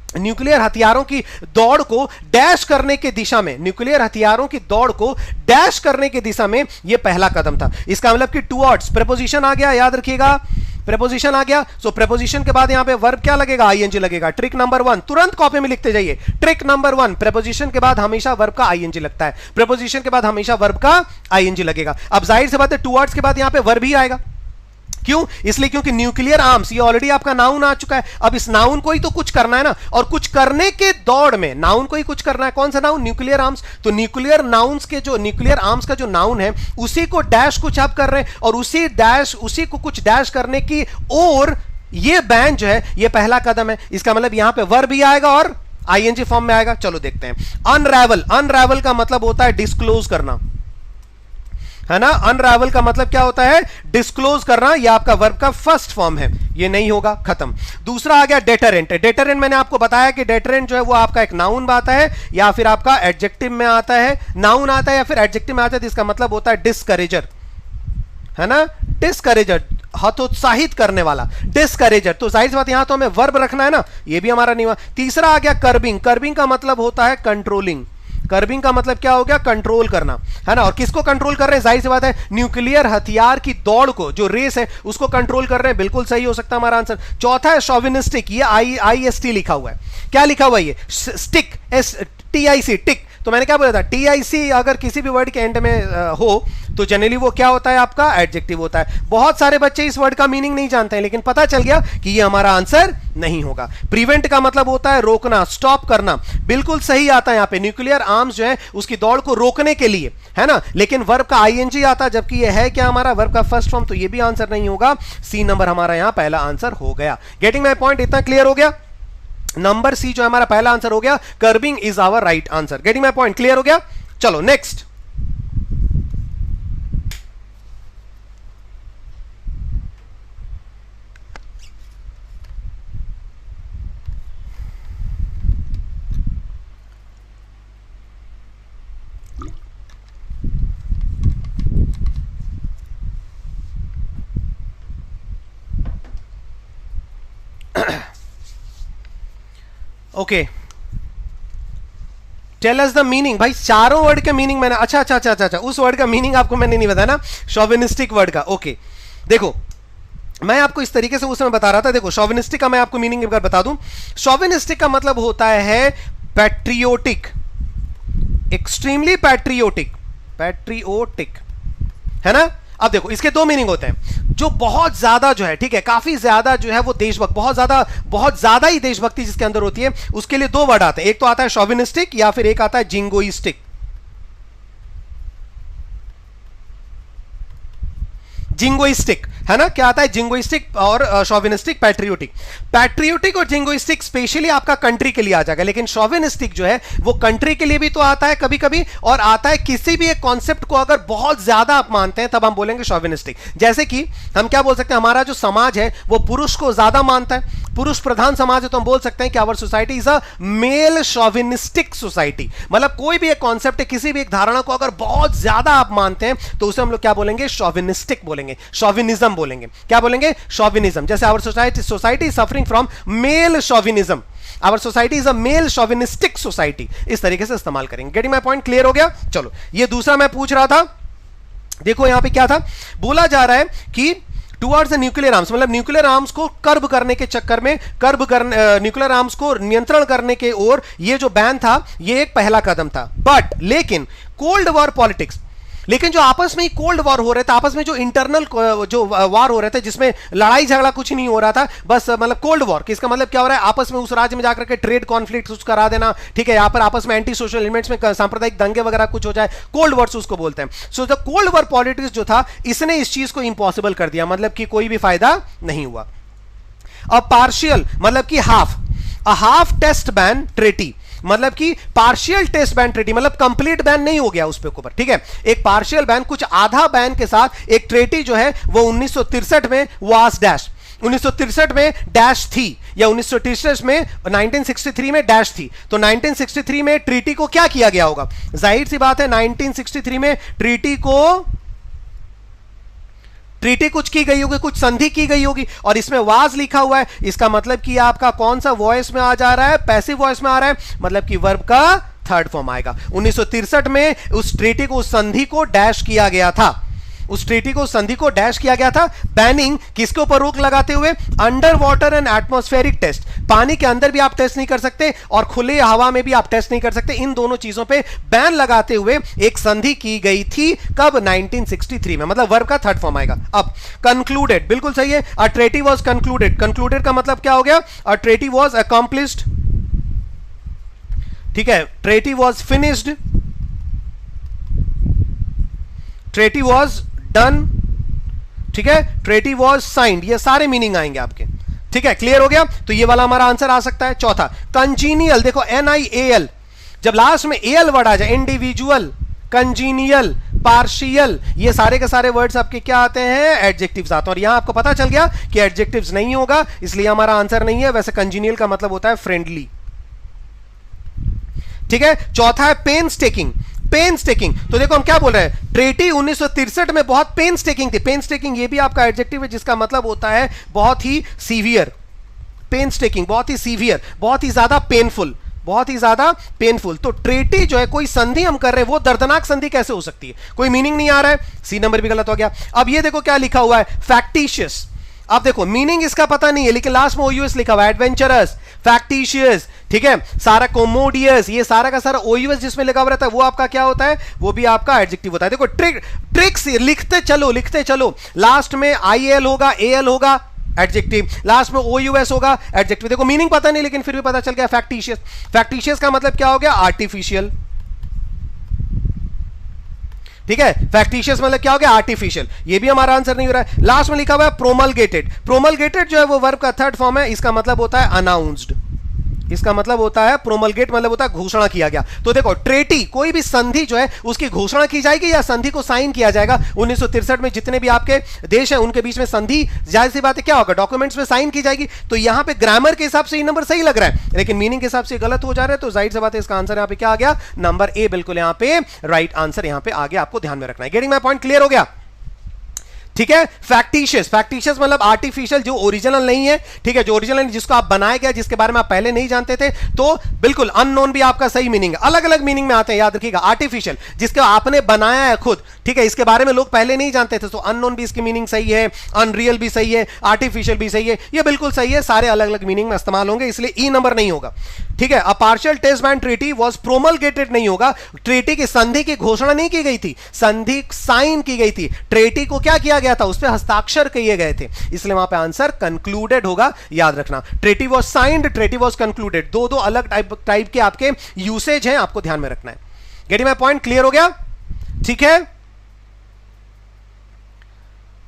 न्यूक्लियर हथियारों की दौड़ को डैश करने के दिशा में, न्यूक्लियर हथियारों की दौड़ को डैश करने की दिशा में यह पहला कदम था। इसका मतलब कि टुवर्ड्स प्रेपोजिशन आ गया, याद रखिएगा प्रेपोजिशन आ गया। सो प्रेपोजिशन के बाद यहां पे वर्ब क्या लगेगा, आईएनजी लगेगा। ट्रिक नंबर 1 तुरंत कॉपी में लिखते जाइए। ट्रिक नंबर 1, प्रेपोजिशन के बाद हमेशा वर्ब का आईएनजी लगता है, प्रेपोजिशन के बाद हमेशा वर्ब का आईएनजी लगेगा। अब जाहिर सी बात है टुवर्ड्स के बाद यहां पे वर्ब ही आएगा। क्यों? इसलिए क्योंकि न्यूक्लियर आर्म्स ये ऑलरेडी आपका नाउन आ चुका है। अब इस नाउन को ही तो कुछ करना है ना, और कुछ करने के दौड़ में नाउन को ही कुछ करना है। कौन सा नाउन? Nuclear arms. तो न्यूक्लियर नाउन्स के जो न्यूक्लियर आर्म्स का जो नाउन है उसी को डैश कुछ आप कर रहे हैं, और उसी को कुछ डैश करने की और ये बैन जो है ये पहला कदम है। इसका मतलब यहां पे वर्ब भी आएगा और आईएनजी फॉर्म में आएगा। चलो देखते हैं। अनरैवल, अनरैवल का मतलब होता है डिस्क्लोज करना, है ना। अनरावल का मतलब क्या होता है? डिस्क्लोज करना। यह आपका वर्ब का फर्स्ट फॉर्म है, ये नहीं होगा, खत्म। दूसरा आ गया डेटरेंट। डेटरेंट मैंने आपको बताया कि डेटरेंट जो है वो आपका एक नाउन आता है या फिर आपका एडजेक्टिव में आता है, नाउन आता है या फिर एडजेक्टिव में आता है, जिसका मतलब होता है डिस्करेजर, है ना। डिस्करेजर, हतोत्साहित करने वाला, डिस्करेजर। तो जाहिर सी बात यहां तो हमें वर्ब रखना है ना, ये भी हमारा नहीं हुआ। तीसरा आ गया कर्बिंग। कर्बिंग का मतलब होता है कंट्रोलिंग। कर्बिंग का मतलब क्या हो गया? कंट्रोल करना, है ना। और किसको कंट्रोल कर रहे हैं? जाहिर सी बात है न्यूक्लियर हथियार की दौड़ को, जो रेस है उसको कंट्रोल कर रहे हैं। बिल्कुल सही हो सकता है हमारा आंसर। चौथा है शोविनिस्टिक। ये IIST लिखा हुआ है। क्या लिखा हुआ है? ये स्टिक, STIC, टिक। तो मैंने क्या बोला था? TIC अगर किसी भी वर्ड के एंड में हो तो जनरली वो क्या होता है? आपका एडजेक्टिव होता है। बहुत सारे बच्चे इस वर्ड का मीनिंग नहीं जानते हैं, लेकिन पता चल गया कि ये हमारा आंसर नहीं होगा। प्रिवेंट का मतलब होता है रोकना, स्टॉप करना। बिल्कुल सही आता है यहां पे। न्यूक्लियर आर्म्स जो है उसकी दौड़ को रोकने के लिए, है ना। लेकिन वर्ब का आईएनजी आता है, जबकि ये है क्या हमारा? वर्ब का फर्स्ट फॉर्म। तो ये भी आंसर नहीं होगा। सी नंबर हमारा यहां पहला आंसर हो गया। Getting my point? इतना क्लियर हो गया? नंबर सी जो हमारा पहला आंसर हो गया। Curbing is our right answer. Getting my point? Clear हो गया? चलो next. Okay, tell us the meaning. भाई चारों वर्ड के मीनिंग मैंने, अच्छा, उस वर्ड का मीनिंग आपको मैंने नहीं बताया ना, शोविनिस्टिक वर्ड का। ओके देखो, मैं आपको इस तरीके से उस समय बता रहा था। देखो शोविनिस्टिक का मैं आपको मीनिंग एक बार बता दूं। शोविनिस्टिक का मतलब होता है पैट्रियोटिक, एक्सट्रीमली पैट्रियोटिक, पैट्रियोटिक, है ना। अब देखो इसके दो मीनिंग होते हैं। जो बहुत ज्यादा जो है, ठीक है, काफी ज्यादा जो है वो देशभक्त, बहुत ज्यादा ही देशभक्ति जिसके अंदर होती है, उसके लिए दो वर्ड आते हैं। एक तो आता है शोविनिस्टिक या फिर एक आता है जिंगोइस्टिक। जिंगोइस्टिक, है ना। क्या आता है? जिंगोइस्टिक और शोविनिस्टिक, पैट्रियोटिक। पैट्रियोटिक और जिंगोइस्टिक स्पेशली आपका कंट्री के लिए आ जाएगा, लेकिन शोविनिस्टिक जो है वो कंट्री के लिए भी तो आता है कभी कभी, और आता है किसी भी एक कॉन्सेप्ट को अगर बहुत ज्यादा आप मानते हैं तब हम बोलेंगे शोविनिस्टिक। जैसे कि हम क्या बोल सकते हैं? हमारा जो समाज है वो पुरुष को ज्यादा मानता है, पुरुष प्रधान समाज है, तो हम बोल सकते हैं कि our society is a male chauvinistic society. मतलब कोई भी एक कॉन्सेप्ट है, किसी भी एक धारणा को अगर बहुत ज्यादा आप मानते हैं तो उसे हम लोग क्या बोलेंगे? शोविनिस्टिक बोलेंगे, शोविनिज्म बोलेंगे। क्या बोलेंगे? शोविनिज्म। जैसे our society suffering from male chauvinism, our society is a male chauvinistic society, इस तरीके से इस्तेमाल करेंगे। Getting my point? क्लियर हो गया? चलो ये दूसरा मैं पूछ रहा था। देखो यहां पे क्या था, बोला जा रहा है कि टुवर्ड्स द न्यूक्लियर आर्म्स, मतलब न्यूक्लियर आर्म्स को कर्ब करने के चक्कर में, न्यूक्लियर आर्म्स को नियंत्रण करने के ओर ये जो बैन था ये एक पहला कदम था। बट लेकिन कोल्ड वॉर पॉलिटिक्स, लेकिन जो आपस में ही कोल्ड वॉर हो रहे थे, आपस में जो इंटरनल जो वॉर हो रहे थे जिसमें लड़ाई झगड़ा कुछ नहीं हो रहा था, बस मतलब कोल्ड वॉर, किसका मतलब क्या हो रहा है? आपस में उस राज्य में जाकर के ट्रेड कॉन्फ्लिक्ट कुछ करा देना, ठीक है। यहां पर आपस में एंटी सोशल एलिमेंट्स में सांप्रदायिक दंगे वगैरह कुछ हो जाए, कोल्ड वॉर उसको बोलते हैं। So the cold war politics जो था, इसने इस चीज को इंपॉसिबल कर दिया, मतलब कि कोई भी फायदा नहीं हुआ। अब पार्शियल मतलब कि हाफ टेस्ट बैन ट्रेटी, मतलब कि पार्शियल टेस्ट बैन ट्रेटी, मतलब कंप्लीट बैन नहीं हो गया उस पे ऊपर, ठीक है। एक पार्शियल बैन, कुछ आधा बैन के साथ एक ट्रेटी जो है वो 1963 में वास डैश, 1963 में डैश थी, या 1963 में 1963 में डैश थी। तो 1963 में ट्रीटी को क्या किया गया होगा? जाहिर सी बात है 1963 में ट्रीटी ट्रीटी कुछ की गई होगी, कुछ संधि की गई होगी, और इसमें वाज लिखा हुआ है, इसका मतलब कि आपका कौन सा वॉइस में आ जा रहा है, पैसिव वॉइस में आ रहा है, मतलब कि वर्ब का थर्ड फॉर्म आएगा। 1963 में उस ट्रीटी को, उस संधि को डैश किया गया था, उस ट्रीटी को, संधि को डैश किया गया था। बैनिंग किसके ऊपर रोक लगाते हुए, under water and atmospheric test, पानी के अंदर भी आप टेस्ट नहीं कर सकते और खुले हवा में भी आप टेस्ट नहीं कर सकते, इन दोनों चीजों पे बैन लगाते हुए एक संधि की गई थी। कब? 1963 में, मतलब वर्ब का थर्ड फॉर्म आएगा। अब कंक्लूडेड, बिल्कुल सही है, a treaty was concluded. Concluded का मतलब क्या हो गया? अ ट्रीटी वाज अकॉम्प्लिश्ड, ठीक है, treaty was finished, treaty was done, ठीक है, ट्रीटी वाज साइंड, ये सारे मीनिंग आएंगे आपके, ठीक है, क्लियर हो गया? तो ये वाला हमारा आंसर आ सकता है। चौथा कंजीनियल, देखो NIAL, जब लास्ट में AL वर्ड आ जाए, इंडिविजुअल, कंजीनियल, पार्शियल, ये सारे के सारे वर्ड्स आपके क्या आते हैं? एडजेक्टिव्स आते हैं। और यहां आपको पता चल गया कि एडजेक्टिव्स नहीं होगा, इसलिए हमारा आंसर नहीं है। वैसे कंजीनियल का मतलब होता है फ्रेंडली, ठीक है। चौथा है पेन्स टेकिंग। पेन्स टेकिंग, तो देखो हम क्या बोल रहे हैं, ट्रीटी 1963 में बहुत पेन्स टेकिंग थी। पेन्स टेकिंग ये भी आपका एडजेक्टिव है, जिसका मतलब होता है बहुत ही सीवियर। पेन्स टेकिंग, बहुत ही सीवियर, बहुत ही ज्यादा पेनफुल, बहुत ही ज्यादा पेनफुल। तो ट्रीटी जो है, कोई संधि हम कर रहे हैं, वो दर्दनाक संधि कैसे हो सकती है? कोई मीनिंग नहीं आ रहा है, सी नंबर भी गलत हो गया। अब ये देखो क्या लिखा हुआ है, फैक्टिशियस। अब देखो मीनिंग इसका पता नहीं है, लेकिन लास्ट में ओयूएस लिखा हुआ है, एडवेंचरस, फैक्टिशियस, ठीक है, सारा कोमोडियस, ये सारा का सारा ओयूएस जिसमें लिखा हुआ रहता है, वो आपका क्या होता है? वो भी आपका एडजेक्टिव होता है। देखो ट्रिक्स लिखते चलो, लिखते चलो, लास्ट में IAL होगा, AL होगा, एडजेक्टिव, लास्ट में OUS होगा, एडजेक्टिव। देखो मीनिंग पता नहीं, लेकिन फिर भी पता चल गया फैक्टिशियस। फैक्टिशियस का मतलब क्या हो गया? आर्टिफिशियल, ठीक है, फैक्टिशियस मतलब क्या हो गया? आर्टिफिशियल। ये भी हमारा आंसर नहीं हो रहा है। लास्ट में लिखा हुआ है प्रोमलगेटेड। प्रोमलगेटेड जो है वो वर्ब का थर्ड फॉर्म है, इसका मतलब होता है अनाउंस्ड, इसका मतलब होता है प्रोमलगेट, मतलब होता है घोषणा किया गया। तो देखो ट्रीटी, कोई भी संधि जो है उसकी घोषणा की जाएगी या संधि को साइन किया जाएगा। 1963 में जितने भी आपके देश हैं उनके बीच में संधि, जाहिर सी बात है क्या होगा, डॉक्यूमेंट्स में साइन की जाएगी। तो यहां पे ग्रामर के हिसाब से ये नंबर सही लग रहा है, लेकिन मीनिंग के हिसाब से गलत हो जा रहा है। तो जाहिर सी बात है इसका आंसर यहां पे क्या आ गया? नंबर ए, बिल्कुल यहां पे राइट आंसर यहां पे आ गया, आपको ध्यान में रखना है। Getting my point? क्लियर हो गया? ठीक है। फैक्टिशियस, फैक्टिशियस मतलब आर्टिफिशियल, जो ओरिजिनल नहीं है, ठीक है, जो ओरिजिनल नहीं, जिसको आप बनाया गया, जिसके बारे में आप पहले नहीं जानते थे। तो बिल्कुल अननोन भी आपका सही मीनिंग है, अलग अलग मीनिंग में आते हैं, याद रखिएगा। आर्टिफिशियल जिसको आपने बनाया है खुद, ठीक है, इसके बारे में लोग पहले नहीं जानते थे, तो अननोन भी इसकी मीनिंग सही है, अनरियल भी सही है, आर्टिफिशियल भी सही है, ये बिल्कुल सही है, सारे अलग अलग मीनिंग में इस्तेमाल होंगे, इसलिए ई नंबर नहीं होगा। ठीक है। A partial test ban treaty was promulgated नहीं होगा, ट्रीटी की संधि की घोषणा नहीं की गई थी, संधि साइन की गई थी। ट्रीटी को क्या किया गया था? उस पर हस्ताक्षर किए गए थे, इसलिए वहां पे आंसर कंक्लूडेड होगा, याद रखना। Treaty was signed, treaty was concluded, दो दो अलग टाइप के आपके यूसेज हैं, आपको ध्यान में रखना है। Getting my point? क्लियर हो गया? ठीक है,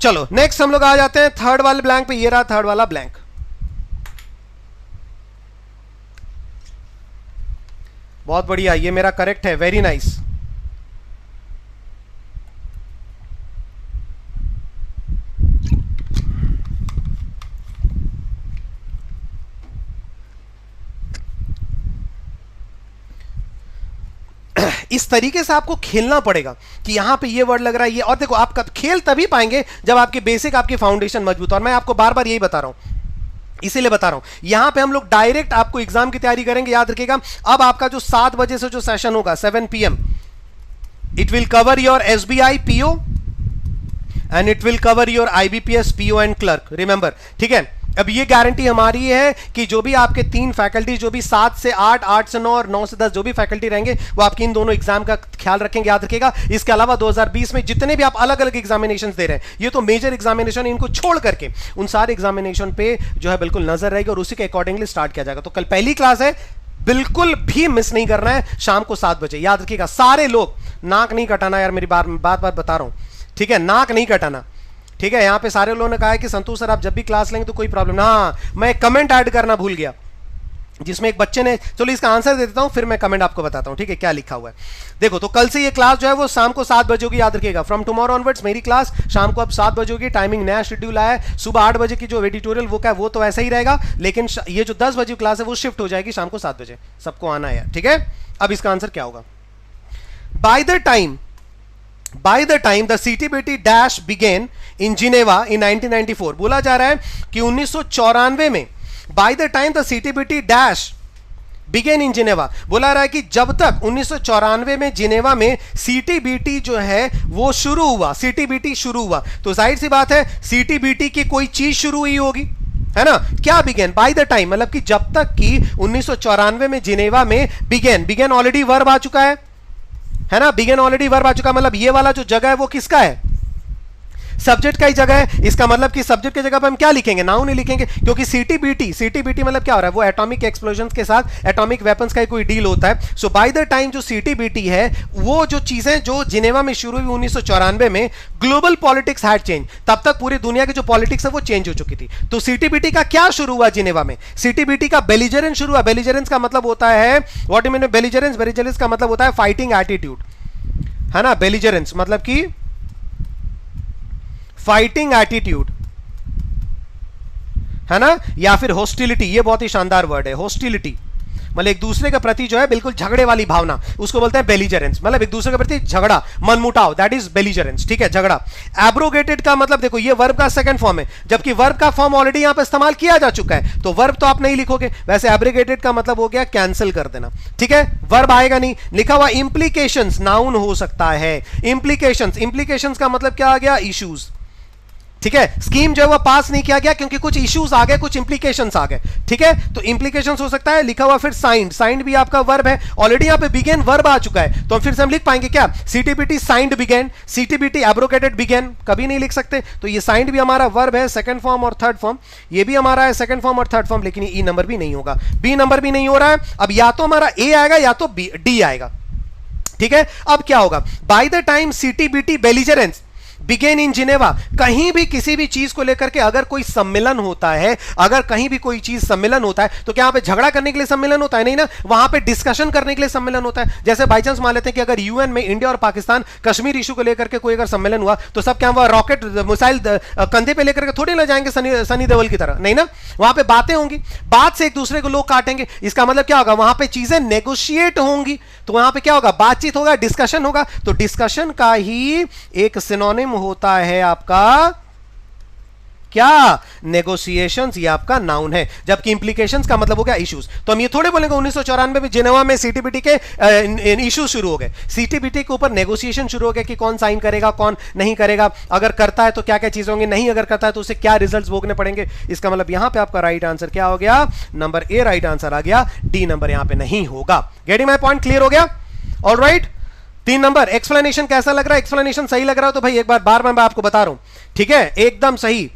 चलो नेक्स्ट हम लोग आ जाते हैं थर्ड वाले ब्लैंक पे। ये रहा थर्ड वाला ब्लैंक। बहुत बढ़िया, ये मेरा करेक्ट है, वेरी नाइस। इस तरीके से आपको खेलना पड़ेगा कि यहां पे ये वर्ड लग रहा है ये, और देखो आप खेल तभी पाएंगे जब आपकी बेसिक, आपकी फाउंडेशन मजबूत। और मैं आपको बार बार यही बता रहा हूं, इसीलिए बता रहा हूं, यहां पे हम लोग डायरेक्ट आपको एग्जाम की तैयारी करेंगे, याद रखिएगा। अब आपका जो 7 बजे से जो सेशन होगा 7 PM, it will cover your SBI PO and it will cover your IBPS PO and clerk, remember, ठीक है। अब ये गारंटी हमारी है कि जो भी आपके 3 फैकल्टी, जो भी 7 से 8, 8 से 9 और 9 से 10 जो भी फैकल्टी रहेंगे, वो आपकी इन दोनों एग्जाम का ख्याल रखेंगे, याद रखिएगा। इसके अलावा 2020 में जितने भी आप अलग अलग एग्जामिनेशन दे रहे हैं, ये तो मेजर एग्जामिनेशन, इनको छोड़ करके उन सारे एग्जामिनेशन पे जो है बिल्कुल नजर रहेगी और उसी के अकॉर्डिंगली स्टार्ट किया जाएगा। तो कल पहली क्लास है, बिल्कुल भी मिस नहीं करना है, शाम को 7 बजे, याद रखिएगा। सारे लोग नाक नहीं कटाना यार, मेरी बात बता रहा हूं, ठीक है, नाक नहीं कटाना, ठीक है। यहां पे सारे लोगों ने कहा है कि संतोष सर आप जब भी क्लास लेंगे तो कोई प्रॉब्लम ना। हाँ, मैं कमेंट ऐड करना भूल गया, जिसमें एक बच्चे ने, चलो इसका आंसर दे देता हूं, फिर मैं कमेंट आपको बताता हूं, ठीक है, क्या लिखा हुआ है। देखो, तो कल से ये क्लास जो है वो शाम को 7 बजे होगी, याद रखिएगा। फ्रॉम टुमारो ऑनवर्ड्स मेरी क्लास शाम को अब 7 बजे होगी। टाइमिंग नया शेड्यूल आया है, सुबह 8 बजे की जो एडिटोरियल वो क्या, वो तो ऐसा ही रहेगा, लेकिन ये जो 10 बजे क्लास है वो शिफ्ट हो जाएगी शाम को 7 बजे। सबको आना है, ठीक है। अब इसका आंसर क्या होगा? By the time by the time the CTBT dash began in Geneva in 1994, बोला जा रहा है कि 1994 में by the time the CTBT dash began in Geneva, बोला रहा है कि जब तक 1994 में जिनेवा में सीटीबीटी जो है वो शुरू हुआ, सीटीबीटी शुरू हुआ, तो जाहिर सी बात है सीटीबीटी की कोई चीज शुरू हुई होगी, है ना। क्या बिगेन? बाय द टाइम, मतलब कि जब तक कि 1994 में जिनेवा में बिगेन, बिगेन ऑलरेडी वर्ब आ चुका है ना, बिगेन ऑलरेडी वर्ब आ चुका, मतलब ये वाला जो जगह है वो किसका है? सब्जेक्ट का ही जगह है। इसका मतलब कि सब्जेक्ट की जगह पर हम क्या लिखेंगे? नाउन ही लिखेंगे, क्योंकि सीटीबीटी, सीटीबीटी मतलब क्या हो रहा है? वो एटॉमिक एक्सप्लोजंस के साथ एटॉमिक वेपन्स का कोई डील होता है। सो बाय द टाइम जो सीटीबीटी है, वो जो चीजें जो जिनेवा में शुरू हुई 1994 में, ग्लोबल पॉलिटिक्स हैड चेंज, तब तक पूरी दुनिया की जो पॉलिटिक्स है वो चेंज हो चुकी थी। तो सीटीबीटी का क्या शुरू हुआ जिनेवा में? सीटीबीटी का बेलिजरेंस शुरू हुआ। बेलिजरेंस का मतलब होता है, व्हाट यू मीन बेलिजरेंस? बेलिजरेंस का मतलब होता है फाइटिंग एटीट्यूड, है ना। बेलिजरेंस मतलब कि फाइटिंग एटीट्यूड, है ना, या फिर हॉस्टिलिटी, ये बहुत ही शानदार वर्ड है, हॉस्टिलिटी, मतलब एक दूसरे के प्रति जो है बिल्कुल झगड़े वाली भावना, उसको बोलते हैं बेलिजरेंस, मतलब एक दूसरे के प्रति झगड़ा, मनमुटाव, दैट इज बेलिजरेंस, ठीक है, झगड़ा। एब्रोगेटेड का मतलब देखो ये वर्ब का सेकंड फॉर्म है, जबकि वर्ब का फॉर्म ऑलरेडी यहां पे इस्तेमाल किया जा चुका है, तो वर्ब तो आप नहीं लिखोगे। वैसे एब्रोगेटेड का मतलब हो गया कैंसिल कर देना, ठीक है, वर्ब आएगा नहीं। लिखा हुआ इंप्लीकेशंस, नाउन हो सकता है। इंप्लीकेशंस, इंप्लीकेशंस का मतलब क्या आ गया? इश्यूज, ठीक है। स्कीम जो है वो पास नहीं किया गया क्योंकि कुछ इश्यूज आ गए, कुछ इंप्लीकेशंस आ गए, ठीक है, तो इंप्लीकेशंस हो सकता है। लिखा हुआ फिर साइंड, साइंड भी आपका वर्ब है, ऑलरेडी यहां पे बिगेन वर्ब आ चुका है, तो फिर से हम लिख पाएंगे क्या? CTBT signed began, CTBT abrogated began, कभी नहीं लिख सकते। तो ये साइंड भी हमारा वर्ब है, सेकंड फॉर्म और थर्ड फॉर्म, ये भी हमारा है सेकंड फॉर्म और थर्ड फॉर्म, लेकिन ई नंबर भी नहीं होगा, बी नंबर भी नहीं हो रहा है। अब या तो हमारा ए आएगा या तो डी आएगा, ठीक है। अब क्या होगा? By the time CTBT belligerence began in Geneva, कहीं भी किसी भी चीज को लेकर के अगर कोई सम्मेलन होता है, अगर कहीं भी कोई चीज सम्मेलन होता है, तो क्या वहां पे झगड़ा करने के लिए सम्मेलन होता है? नहीं ना, वहां पे डिस्कशन करने के लिए सम्मेलन होता है। जैसे बाई चांस मान लेते हैं कि अगर यूएन में इंडिया और पाकिस्तान कश्मीर इशू को लेकर के कोई अगर सम्मेलन हुआ, तो सब क्या रॉकेट मिसाइल कंधे पे लेकर के थोड़ी ना जाएंगे सनी देओल की तरह, नहीं ना, वहां पे बातें होंगी, बात से एक दूसरे को लोग काटेंगे। इसका मतलब क्या होगा? वहां पे चीजें नेगोशिएट होंगी, तो वहां पे क्या होगा? बातचीत होगा, डिस्कशन होगा। तो डिस्कशन का ही एक सिनोनिम होता है आपका क्या? नेगोशिएशंस, ये आपका नाउन है, जबकि इंप्लीकेशंस का मतलब हो गया इश्यूज। तो हम ये थोड़े बोलेंगे 1994 में जिनेवा में सीटीबीटी के इश्यूज शुरू हो गए, सीटीबीटी के ऊपर नेगोशिएशन शुरू हो गए कि कौन साइन करेगा, कौन नहीं करेगा, अगर करता है तो क्या क्या चीजें होंगी, नहीं अगर करता है तो उसे क्या रिजल्ट्स भोगने पड़ेंगे। इसका मतलब यहां पे आपका राइट आंसर क्या हो गया? नंबर ए राइट आंसर आ गया, डी नंबर यहां पे नहीं होगा। Getting my point? क्लियर हो गया? Alright, 3 number. एक्सप्लेनेशन कैसा लग रहा है? एक्सप्लेनेशन सही लग रहा हो तो भाई एक बार बार मैं आपको बता रहा हूं, ठीक है, एकदम सही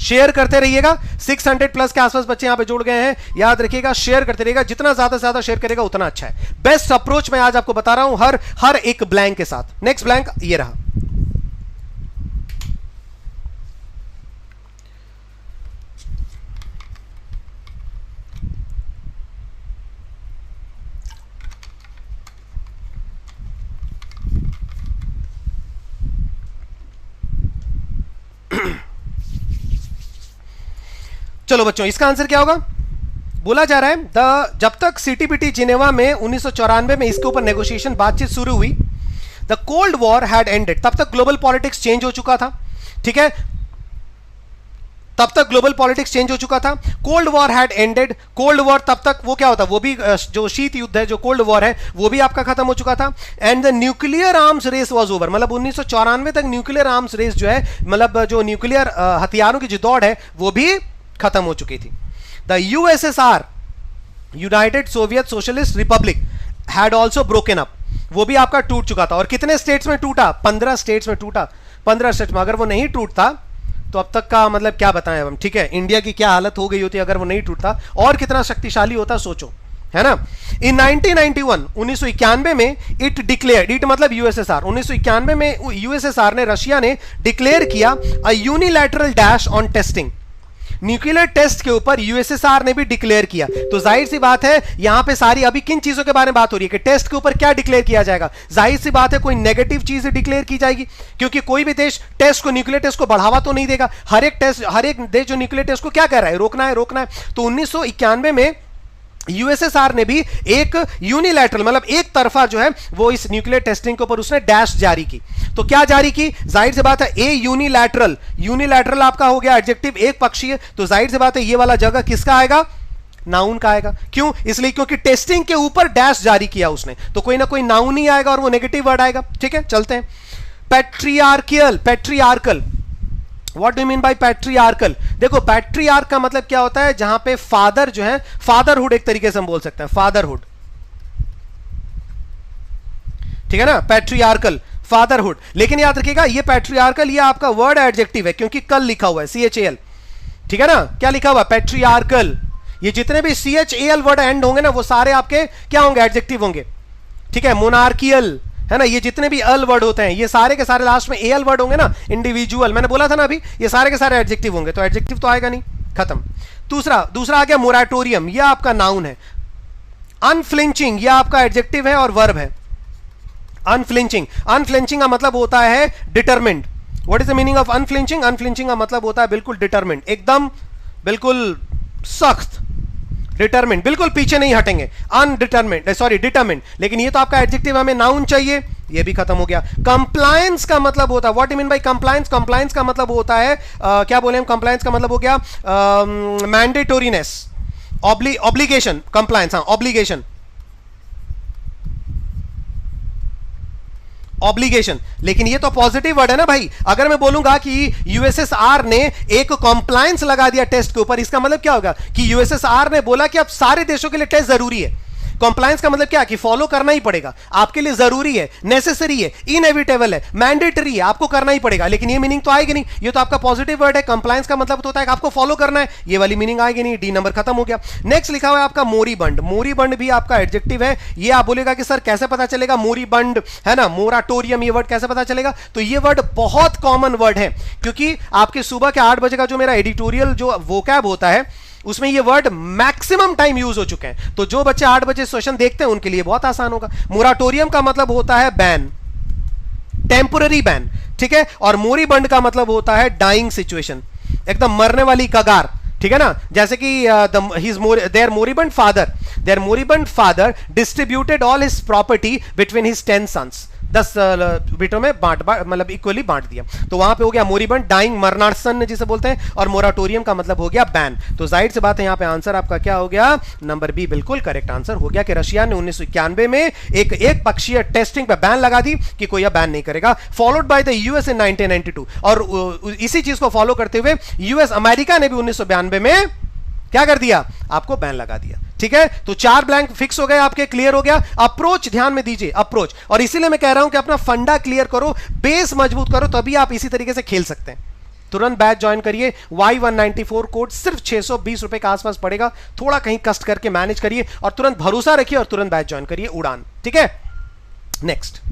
शेयर करते रहिएगा। 600 प्लस के आसपास बच्चे यहां पे जुड़ गए हैं, याद रखिएगा शेयर करते रहिएगा, जितना ज्यादा से ज्यादा शेयर करेगा उतना अच्छा है। बेस्ट अप्रोच मैं आज आपको बता रहा हूं हर एक ब्लैंक के साथ। नेक्स्ट ब्लैंक ये रहा, चलो बच्चों इसका आंसर क्या होगा? बोला जा रहा है जब तक सीटीबीटी जिनेवा में 1994 में इसके ऊपर नेगोशिएशन बातचीत शुरू हुई, the cold war had ended, तब तक ग्लोबल पॉलिटिक्स चेंज हो चुका था, ठीक है, तब तक ग्लोबल पॉलिटिक्स चेंज हो चुका था। Cold war had ended, cold war तब तक वो क्या होता, वो भी जो शीत युद्ध है, जो कोल्ड वॉर है, वो भी आपका खत्म हो चुका था। And the nuclear arms race was over, मतलब 1994 तक न्यूक्लियर आर्म्स रेस जो है, मतलब जो न्यूक्लियर हथियारों की जो दौड़ है वो भी खत्म हो चुकी थी। The USSR, United Soviet socialist Republic, had also broken up, वो भी आपका टूट चुका था। और कितने स्टेट्स में टूटा? 15 स्टेट्स में टूटा, 15 स्टेट्स में। अगर वो नहीं टूटता तो अब तक का मतलब क्या बताएं हम, ठीक है, इंडिया की क्या हालत हो गई होती अगर वो नहीं टूटता, और कितना शक्तिशाली होता सोचो, है ना। इन 1991, 1991 में इट डिक्लेयर्ड, इट मतलब यूएसएसआर, 1991 में यूएसएसआर ने, रशिया ने डिक्लेयर किया a unilateral dash on testing, nuclear test के ऊपर यूएसएसआर ने भी डिक्लेयर किया। तो जाहिर सी बात है यहां पे सारी अभी किन चीजों के बारे में बात हो रही है कि टेस्ट के ऊपर क्या डिक्लेयर किया जाएगा। जाहिर सी बात है कोई नेगेटिव चीज डिक्लेयर की जाएगी, क्योंकि कोई भी देश टेस्ट को, न्यूक्लियर टेस्ट को बढ़ावा तो नहीं देगा। हर एक देश जो न्यूक्लियर टेस्ट को क्या कर रहा है, रोकना है, रोकना है। तो 1991 में यूएसएसआर ने भी एक यूनिलैटरल मतलब एक तरफा जो है वो इस न्यूक्लियर टेस्टिंग के ऊपर उसने डैश जारी की। तो क्या जारी की? जाहिर सी बात है ए यूनिलैटरल, यूनिलैटरल आपका हो गया एडजेक्टिव एक पक्षीय, तो जाहिर सी बात है ये वाला जगह किसका आएगा? नाउन का आएगा। क्यों? इसलिए क्योंकि टेस्टिंग के ऊपर डैश जारी किया उसने, तो कोई ना कोई नाउन ही आएगा और वो नेगेटिव वर्ड आएगा। ठीक है, चलते हैं। Patriarchal, patriarchal, what do you mean by patriarchal? देखो पैट्रियार्क का मतलब क्या होता है? जहां पे फादर जो है, फादरहुड एक तरीके से हम बोल सकते हैं, फादरहुड। ठीक है ना, पैट्रियार्कल, फादरहुड। लेकिन याद रखिएगा ये पैट्रियार्कल ये आपका वर्ड एडजेक्टिव है क्योंकि कल लिखा हुआ है CHAL। ठीक है ना, क्या लिखा हुआ? पैट्रियार्कल। ये जितने भी CHAL वर्ड एंड होंगे ना वो सारे आपके क्या होंगे? एडजेक्टिव होंगे। ठीक है, मोनार्कियल है ना, ये जितने भी अल वर्ड होते हैं ये सारे के सारे लास्ट में AL वर्ड होंगे ना, इंडिविजुअल, मैंने बोला था ना अभी, ये सारे के सारे एडजेक्टिव होंगे, तो एडजेक्टिव तो आएगा नहीं, खत्म। दूसरा आ गया मोराटोरियम, ये आपका नाउन है। अनफ्लिंचिंग ये आपका एडजेक्टिव है और वर्ब है। अनफ्लिंचिंग, अनफ्लिंचिंग का मतलब होता है determined. What is the meaning of unflinching? Unflinching का मतलब होता है बिल्कुल डिटरमिन्ड, एकदम बिल्कुल सख्त, डिटरमिन्ड, बिल्कुल पीछे नहीं हटेंगे, अनडिटरमिन्ड, सॉरी डिटरमिन्ड। लेकिन ये तो आपका एडजेक्टिव, हमें नाउन चाहिए, ये भी खत्म हो गया। कंप्लायंस का मतलब होता है, what you mean by compliance? Compliance का मतलब होता है क्या बोले हम? कंप्लायंस का मतलब हो गया मैंडेटोरीनेस, ऑब्लिगेशन, कंप्लायंस, हाँ ऑब्लिगेशन, ऑब्लिगेशन। लेकिन ये तो पॉजिटिव वर्ड है ना भाई। अगर मैं बोलूंगा कि यूएसएसआर ने एक कॉम्प्लायंस लगा दिया टेस्ट के ऊपर, इसका मतलब क्या होगा? कि यूएसएसआर ने बोला कि अब सारे देशों के लिए टेस्ट जरूरी है। कॉम्प्लायंस का मतलब क्या? कि फॉलो करना ही पड़ेगा, आपके लिए जरूरी है, नेसेसरी है, इनएविटेबल है, मैंडेटरी है, आपको करना ही पड़ेगा। लेकिन ये मीनिंग तो आएगी नहीं, ये तो आपका पॉजिटिव वर्ड है। कंप्लायंस का मतलब तो होता है कि आपको फॉलो करना है, ये वाली मीनिंग आएगी नहीं, डी नंबर खत्म हो गया। नेक्स्ट लिखा हुआ है आपका मोरीबंड। मोरीबंड भी आपका एडजेक्टिव है। ये आप बोलेगा कि सर कैसे पता चलेगा मोरीबंड है ना, मोराटोरियम, ये वर्ड कैसे पता चलेगा? तो ये वर्ड बहुत कॉमन वर्ड है क्योंकि आपके सुबह के 8 बजे का जो मेरा एडिटोरियल जो वोकैब होता है उसमें ये वर्ड मैक्सिमम टाइम यूज हो चुके हैं। तो जो बच्चे 8 बजे सेशन देखते हैं उनके लिए बहुत आसान होगा। मोराटोरियम का मतलब होता है बैन, टेम्पोररी बैन। ठीक है, और मोरीबंड का मतलब होता है डाइंग सिचुएशन, एकदम मरने वाली कगार। ठीक है ना, जैसे कि their moribund father distributed all his property between his 10 sons, 10 बेटों में मतलब इक्वली बांट दिया। तो वहां पे हो गया मोरीबंड, डाइंग, मरनासन जिसे बोलते हैं, और मोराटोरियम का मतलब हो गया बैन। तो जाहिर सी बात है यहाँ पे आंसर आपका क्या हो गया? नंबर बी बिल्कुल करेक्ट आंसर हो गया कि रशिया ने 1991 में एक पक्षीय टेस्टिंग पे बैन लगा दी कि कोई बैन नहीं करेगा, फॉलोड बाय द यूएस इन 1992। और इसी चीज को फॉलो करते हुए यूएस अमेरिका ने भी 1992 में क्या कर दिया? आपको बैन लगा दिया। ठीक है, तो 4 ब्लैंक फिक्स हो गए आपके, क्लियर हो गया। अप्रोच ध्यान में दीजिए, अप्रोच, और इसीलिए मैं कह रहा हूं कि अपना फंडा क्लियर करो, बेस मजबूत करो, तभी आप इसी तरीके से खेल सकते हैं। तुरंत बैच ज्वाइन करिए। Y194 कोड सिर्फ 620 रुपए के आसपास पड़ेगा। थोड़ा कहीं कष्ट करके मैनेज करिए और तुरंत भरोसा रखिए और तुरंत बैच ज्वाइन करिए। उड़ान। ठीक है, नेक्स्ट।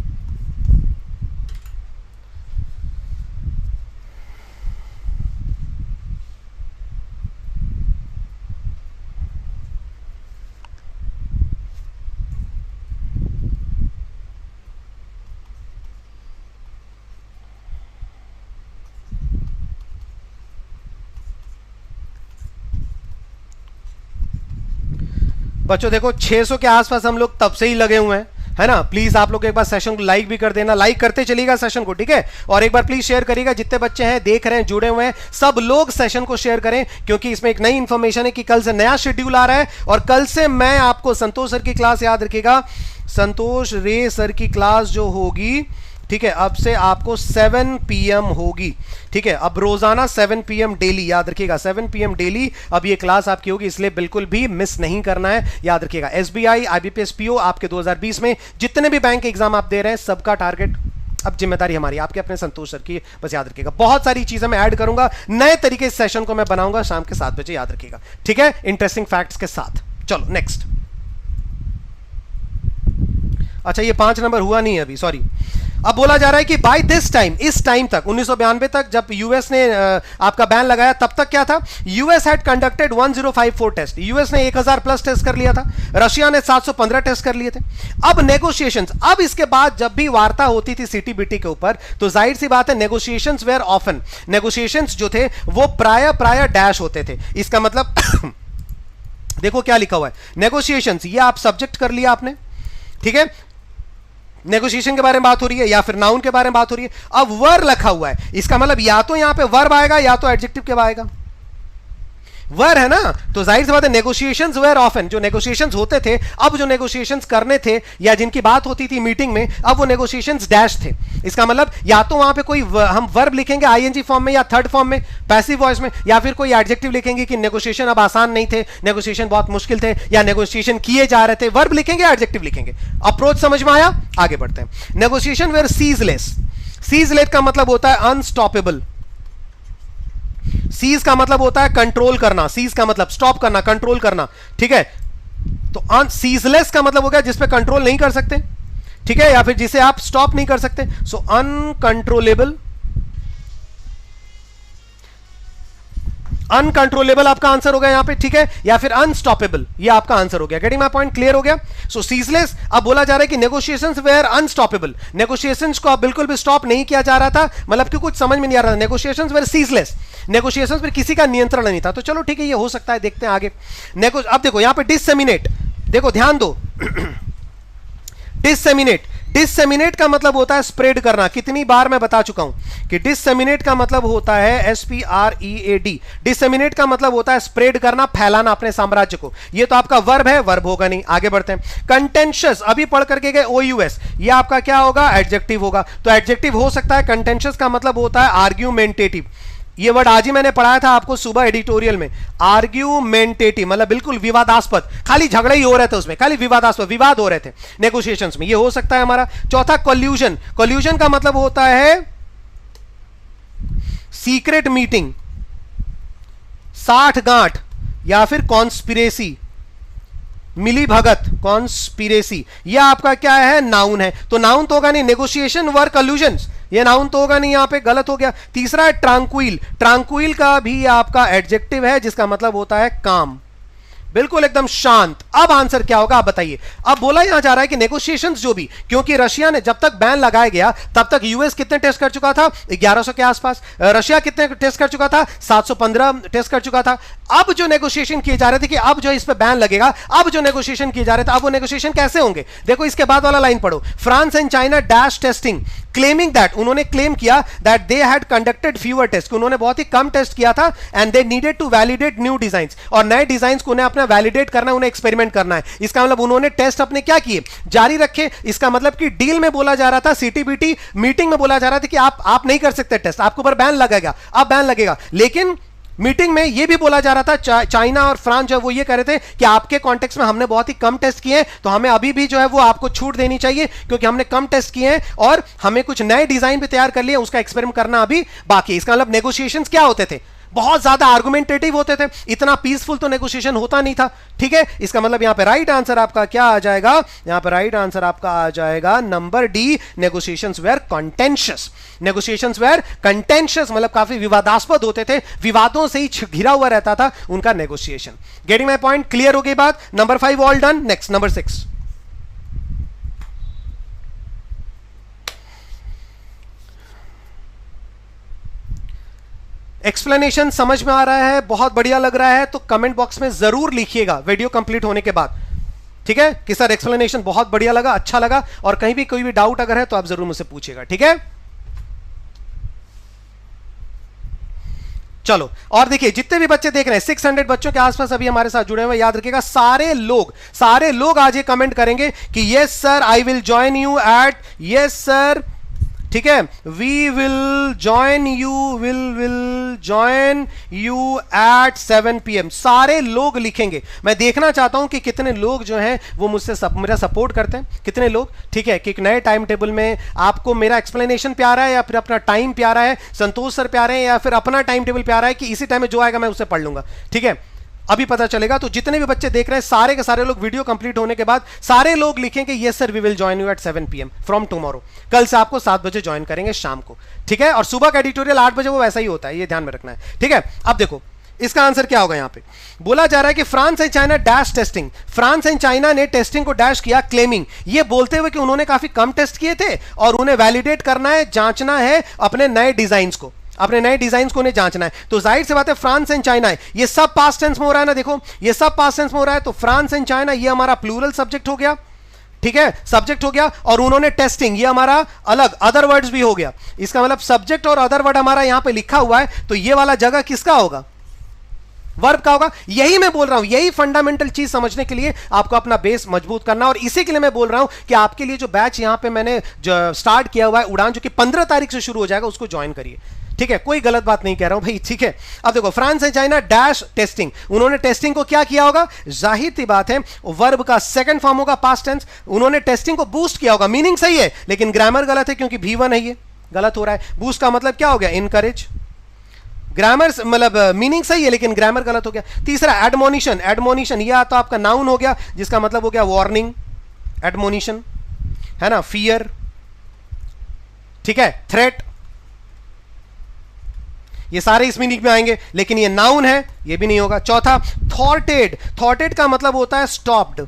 बच्चों देखो 600 के आसपास हम लोग तब से ही लगे हुए हैं, है ना। प्लीज आप लोग एक बार सेशन को लाइक भी कर देना, लाइक करते चलिएगा सेशन को, ठीक है। और एक बार प्लीज शेयर करिएगा, जितने बच्चे हैं देख रहे हैं जुड़े हुए हैं सब लोग सेशन को शेयर करें, क्योंकि इसमें एक नई इंफॉर्मेशन है कि कल से नया शेड्यूल आ रहा है और कल से मैं आपको संतोष सर की क्लास, याद रखिएगा संतोष रे सर की क्लास जो होगी, ठीक है, अब से आपको 7 PM होगी, ठीक है। अब रोजाना 7 PM डेली, याद रखिएगा 7 PM डेली अब ये क्लास आपकी होगी, इसलिए बिल्कुल भी मिस नहीं करना है, याद रखिएगा। SBI IBPS PO आपके 2020 में जितने भी बैंक एग्जाम आप दे रहे हैं सबका टारगेट, अब जिम्मेदारी हमारी, आपके अपने संतोष सर की, बस याद रखिएगा। बहुत सारी चीजें मैं ऐड करूंगा, नए तरीके से सेशन को मैं बनाऊंगा शाम के 7 बजे, याद रखिएगा, ठीक है, इंटरेस्टिंग फैक्ट्स के साथ। चलो नेक्स्ट। अच्छा ये 5 नंबर हुआ नहीं है अभी, सॉरी। अब बोला जा रहा है कि बाय दिस टाइम, इस टाइम तक 1992 तक जब यूएस ने आपका बैन लगाया, तब तक क्या था, US had conducted 1054 test, US ने 1000 प्लस टेस्ट कर लिया था, रशिया ने 715 टेस्ट कर लिए थे। अब नेगोशिएशंस, अब इसके बाद जब भी वार्ता होती थी सीटीबीटी के ऊपर, तो जाहिर सी बात है नेगोशिएशंस वेयर ऑफन, नेगोशिएशंस जो थे वो प्राय डैश होते थे। इसका मतलब देखो क्या लिखा हुआ है, नेगोशिएशंस, ये आप सब्जेक्ट कर लिया आपने, ठीक है, नेगोशिएशन के बारे में बात हो रही है या फिर नाउन के बारे में बात हो रही है। अब वर्ब लिखा हुआ है, इसका मतलब या तो यहां पे वर्ब आएगा या तो एडजेक्टिव के आएगा। वर्ब है ना, तो जाहिर सी बात है नेगोशिएशंस वेयर ऑफन, जो नेगोशिएशंस होते थे, अब जो नेगोशिएशंस करने थे या जिनकी बात होती थी मीटिंग में, अब वो नेगोशिएशंस डैश थे। इसका मतलब या तो वहां पे कोई हम वर्ब लिखेंगे आईएनजी फॉर्म में या थर्ड फॉर्म में पैसिव वॉइस में, या फिर कोई एडजेक्टिव लिखेंगे कि नेगोशिएशन अब आसान नहीं थे, नेगोशिएशन बहुत मुश्किल थे, या नेगोशिएशन किए जा रहे थे। वर्ब लिखेंगे, एडजेक्टिव लिखेंगे। अप्रोच समझ में आया, आगे बढ़ते हैं। नेगोशिएशन वेयर सीजलेस, सीजलेस का मतलब होता है अनस्टॉपेबल। सीज का मतलब होता है कंट्रोल करना, सीज का मतलब स्टॉप करना, कंट्रोल करना, ठीक है। तो सीजलेस का मतलब हो गया जिस पे कंट्रोल नहीं कर सकते, ठीक है, या फिर जिसे आप स्टॉप नहीं कर सकते। सो अनकंट्रोलेबल, अनकंट्रोलेबल आपका आंसर हो गया यहां पे, ठीक है, या फिर अनस्टॉपेबल, ये आपका आंसर हो गया। गेटिंग माय पॉइंट, क्लियर हो गया। सो सीजलेस, अब बोला जा रहा है कि नेगोशिएशंस वेयर अनस्टॉपेबल, नेगोशिएशंस को अब बिल्कुल भी स्टॉप नहीं किया जा रहा था, मतलब कि कुछ समझ में नहीं आ रहा था। नेगोशिएशंस वेयर सीजलेस, नेगोशिएशंस पर किसी का नियंत्रण नहीं था। तो चलो ठीक है, ये हो सकता है, देखते हैं आगे। अब देखो यहां पे डिससेमिनेट, देखो ध्यान दो, डिससेमिनेट, डिससेमिनेट का मतलब होता है स्प्रेड करना। कितनी बार मैं बता चुका हूं कि डिससेमिनेट का मतलब होता है SPREAD, डिससेमिनेट का मतलब होता है स्प्रेड करना, फैलाना अपने साम्राज्य को। ये तो आपका वर्ब है, वर्ब होगा नहीं। आगे बढ़ते हैं। कंटेंशियस, अभी पढ़ करके गए OUS, ये आपका क्या होगा, एडजेक्टिव होगा। तो एडजेक्टिव हो सकता है। कंटेंशियस का मतलब होता है आर्ग्यूमेंटेटिव, ये वर्ड आज ही मैंने पढ़ाया था आपको सुबह एडिटोरियल में। आर्ग्यूमेंटेटिव मतलब बिल्कुल विवादास्पद, खाली झगड़े ही हो रहे थे उसमें, खाली विवादास्पद, विवाद हो रहे थे नेगोशिएशंस में, ये हो सकता है हमारा। चौथा कोल्यूजन, कोल्यूजन का मतलब होता है सीक्रेट मीटिंग, साठगांठ, या फिर कॉन्स्पिरेसी, मिली भगत, कॉन्स्पिरेसी, यह आपका क्या है, नाउन है। तो नाउन तो होगा नहीं, नेगोशिएशन वर कोल्यूजन्स, ये नाउन तो होगा नहीं, यहां पे गलत हो गया। तीसरा है ट्रांक्विल, ट्रांक्विल का भी आपका एडजेक्टिव है जिसका मतलब होता है काम, बिल्कुल एकदम शांत। अब आंसर क्या होगा आप बताइए। अब बोला यहां जा रहा है कि नेगोशिएशंस जो भी, क्योंकि रशिया ने जब तक बैन लगाया गया तब तक यूएस कितने टेस्ट कर चुका था, 1100 के आसपास। रशिया कितने टेस्ट कर चुका था, 715 टेस्ट कर चुका था। अब जो नेगोशिएशन किए जा रहे थे कि अब जो इस पे बैन लगेगा, अब जो नेगोशिएशन किए जा रहे थे, अब वो नेगोशिएशन कैसे होंगे। देखो इसके बाद वाला लाइन पढ़ो, France and China dash testing, claiming that, उन्होंने क्लेम किया that they had conducted fewer test, उन्होंने बहुत ही कम टेस्ट किया था, and they needed to validate new designs, और नए डिजाइंस को उन्हें अपना वैलिडेट करना है, उन्हें एक्सपेरिमेंट करना है। इसका मतलब उन्होंने टेस्ट अपने क्या किए, जारी रखे। इसका मतलब कि डील में बोला जा रहा था, सीटीबीटी मीटिंग में बोला जा रहा था कि आप नहीं कर सकते टेस्ट, आपके ऊपर बैन लगेगा, अब बैन लगेगा। लेकिन मीटिंग में यह भी बोला जा रहा था, चाइना और फ्रांस जो वो ये कह रहे थे कि आपके कॉन्टेक्स्ट में हमने बहुत ही कम टेस्ट किए हैं, तो हमें अभी भी जो है वो आपको छूट देनी चाहिए, क्योंकि हमने कम टेस्ट किए हैं और हमें कुछ नए डिजाइन भी तैयार कर लिए, उसका एक्सपेरिमेंट करना अभी बाकी है। इसका मतलब नेगोशिएशंस क्या होते थे, बहुत ज्यादा आर्गुमेंटेटिव होते थे, इतना पीसफुल तो नेगोशिएशन होता नहीं था, ठीक है। इसका मतलब यहां पे राइट आंसर आपका क्या आ जाएगा, यहां पे राइट आंसर आपका आ जाएगा number D, negotiations were contentious. Negotiations were contentious मतलब काफी विवादास्पद होते थे, विवादों से ही घिरा हुआ रहता था उनका negotiation. Getting my point, clear हो गई बात। Number 5 all done. Next number 6, explanation समझ में आ रहा है, बहुत बढ़िया लग रहा है, तो कमेंट बॉक्स में जरूर लिखिएगा वीडियो कंप्लीट होने के बाद, ठीक है, कि सर एक्सप्लेनेशन बहुत बढ़िया लगा, अच्छा लगा, और कहीं भी कोई भी डाउट अगर है तो आप जरूर मुझसे पूछिएगा, ठीक है। चलो, और देखिए जितने भी बच्चे देख रहे हैं, 600 बच्चों के आसपास अभी हमारे साथ जुड़े हुए, याद रखिएगा सारे लोग आज ये कमेंट करेंगे कि yes sir I will join you at, yes sir, ठीक है, we will join you at 7 PM, सारे लोग लिखेंगे। मैं देखना चाहता हूं कि कितने लोग जो हैं वो मुझसे मेरा सपोर्ट करते हैं, कितने लोग, ठीक है, कि एक नए टाइम टेबल में आपको मेरा एक्सप्लेनेशन प्यारा है या फिर अपना टाइम प्यारा है, संतोष सर प्यारे हैं या फिर अपना टाइम टेबल प्यारा है कि इसी टाइम में जो आएगा मैं उसे पढ़ लूंगा, ठीक है, अभी पता चलेगा। तो जितने भी बच्चे देख रहे हैं सारे के सारे लोग वीडियो कंप्लीट होने के बाद सारे लोग लिखेंगे yes sir we will join you at 7 PM from tomorrow, कल से आपको 7 बजे ज्वाइन करेंगे शाम को, ठीक है, और सुबह का एडिटोरियल 8 बजे वो वैसा ही होता है, ये ध्यान में रखना है, ठीक है। अब देखो इसका आंसर क्या होगा, यहां पे बोला जा रहा है कि France and China dash testing, France and China ने टेस्टिंग को डैश किया, क्लेमिंग, ये बोलते हुए कि उन्होंने काफी कम टेस्ट किए थे और उन्हें वैलिडेट करना है, जांचना है अपने नए डिजाइन्स को। अपने नए डिजाइन को उन्हें जांचना है। तो जाहिर सी बात है फ्रांस एंड चाइना है, ये सब पास्ट टेंस में हो रहा है ना, देखो ये सब पास्ट टेंस में हो रहा है। तो फ्रांस एंड चाइना ये हमारा प्लूरल सब्जेक्ट हो गया, ठीक है, सब्जेक्ट हो गया। और उन्होंने टेस्टिंग, ये हमारा अलग अदर वर्ड्स भी हो गया। इसका मतलब सब्जेक्ट और अदर वर्ड हमारा यहां पे लिखा हुआ है, तो ये वाला जगह किसका होगा? वर्ब का होगा। यही मैं बोल रहा हूं, यही फंडामेंटल चीज समझने के लिए आपको अपना बेस मजबूत करना, और इसी के लिए मैं बोल रहा हूं कि आपके लिए जो बैच यहां पे मैंने स्टार्ट किया हुआ है उड़ान, जो कि 15 तारीख से शुरू हो जाएगा, उसको ज्वाइन करिए, ठीक है। कोई गलत बात नहीं कह रहा हूं भाई, ठीक है। अब देखो France and China dash testing, उन्होंने टेस्टिंग को क्या किया होगा? जाहिर सी बात है वर्ब का सेकंड फॉर्म होगा पास्ट टेंस, उन्होंने टेस्टिंग को बूस्ट किया होगा। मीनिंग सही है लेकिन ग्रामर गलत है, क्योंकि V1 है, ये गलत हो रहा है। बूस्ट का मतलब क्या हो गया? इनकरेज। ग्रामर मतलब मीनिंग सही है लेकिन ग्रामर गलत हो गया। तीसरा एडमोनिशन, एडमोनिशन यह तो आपका नाउन हो गया, जिसका मतलब हो गया वार्निंग, एडमोनिशन है ना, फियर, ठीक है, थ्रेट, ये सारे इस मीनिंग में आएंगे, लेकिन ये नाउन है, ये भी नहीं होगा। चौथा थॉर्टेड, थॉर्टेड का मतलब होता है स्टॉप्ड,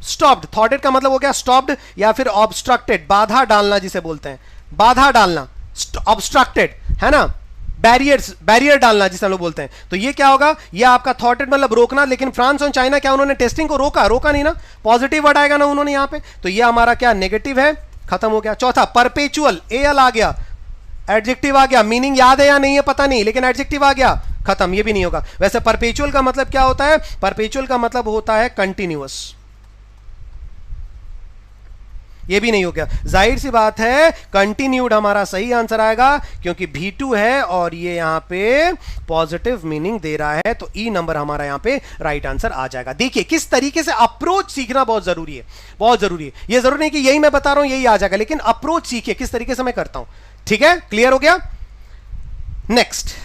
स्टॉप्ड, थॉर्टेड का मतलब हो गया स्टॉप्ड या फिर ऑब्स्ट्रक्टेड, बाधा डालना जिसे बोलते हैं, बाधा डालना, ऑब्स्ट्रक्टेड है ना, बैरियर्स, बैरियर डालना जिसे हम लोग बोलते हैं। तो ये क्या होगा? ये आपका थॉटेड मतलब रोकना, लेकिन फ्रांस और चाइना क्या उन्होंने टेस्टिंग को रोका? रोका नहीं ना, पॉजिटिव वर्ड आएगा ना उन्होंने यहां पे, तो ये हमारा क्या नेगेटिव है, खत्म हो गया। चौथा परपेचुअल, एल आ गया, एडजेक्टिव आ गया, मीनिंग याद है या नहीं है पता नहीं, लेकिन एडजेक्टिव आ गया, खत्म, ये भी नहीं होगा। वैसे परपेचुअल का मतलब क्या होता है? परपेचुअल का मतलब होता है कंटिन्यूअस, ये भी नहीं हो गया। जाहिर सी बात है कंटिन्यूड हमारा सही आंसर आएगा, क्योंकि V2 है और ये यहां पे पॉजिटिव मीनिंग दे रहा है, तो ई नंबर हमारा यहां पे राइट आंसर आ जाएगा। देखिए किस तरीके से अप्रोच सीखना बहुत जरूरी है, बहुत जरूरी है। ये जरूरी नहीं कि यही मैं बता रहा हूं यही आ जाएगा, लेकिन अप्रोच सीखिए किस तरीके से मैं करता हूं, ठीक है, क्लियर हो गया। नेक्स्ट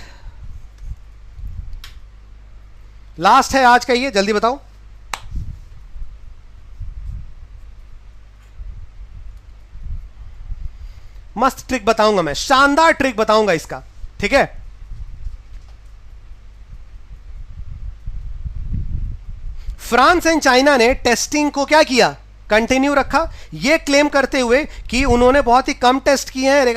लास्ट है आज का, ये जल्दी बताओ। मस्त ट्रिक बताऊंगा मैं, शानदार ट्रिक बताऊंगा इसका, ठीक है। फ्रांस एंड चाइना ने टेस्टिंग को क्या किया? कंटिन्यू रखा, ये क्लेम करते हुए कि उन्होंने बहुत ही कम टेस्ट किए हैं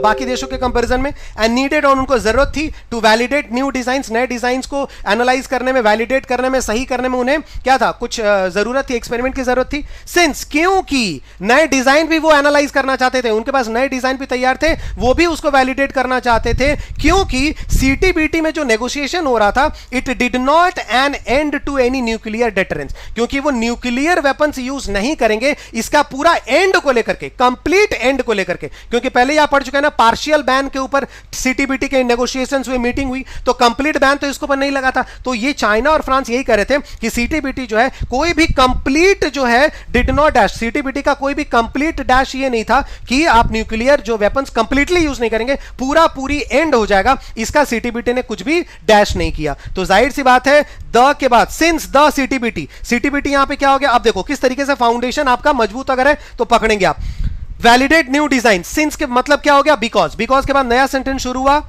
बाकी देशों के कंपैरिजन में, एंड नीडेड, और उनको जरूरत थी टू वैलिडेट न्यू डिजाइन्स, नए डिजाइन्स को एनालाइज करने में, वैलिडेट करने में, सही करने में उन्हें क्या था? कुछ जरूरत थी, एक्सपेरिमेंट की जरूरत थी। सिंस, क्योंकि नए डिजाइन भी वो एनालाइज करना चाहते थे, उनके पास नए डिजाइन भी तैयार थे, वो भी उसको वैलिडेट करना चाहते थे, क्योंकि सीटीबीटी में जो नेगोशिएशन हो रहा था, it did not an end to any nuclear deterrence, क्योंकि वो न्यूक्लियर वेपन्स यूज नहीं करेंगे इसका पूरा एंड को लेकर के, कंप्लीट एंड को लेकर के, क्योंकि पहले ही आप पढ़ चुके हैं ना, पार्शियल बैन के ऊपर सीटीबीटी के नेगोशिएशंस हुए, मीटिंग हुई, तो कंप्लीट बैन तो इसके ऊपर नहीं लगा था। तो ये चाइना और फ्रांस यही कह रहे थे कि सीटीबीटी जो है कोई भी कंप्लीट जो है डिड नॉट डैश, सीटीबीटी का कोई भी कंप्लीट डैश ये नहीं था कि आप न्यूक्लियर जो वेपन्स कंप्लीटली यूज नहीं करेंगे, पूरा पूरी एंड हो जाएगा, इसका सीटीबीटी ने कुछ भी डैश नहीं किया। तो जाहिर सी बात है द के बाद सिंस द सीटीबीटी, सीटीबीटी यहां पे क्या हो गया? अब देखो किस तरीके से फाउंडेशन आपका मजबूत अगर है तो पकड़ेंगे आप। वैलिडेट न्यू डिजाइन, सिंस के मतलब क्या हो गया? बिकॉज, बिकॉज के बाद नया सेंटेंस शुरू हुआ,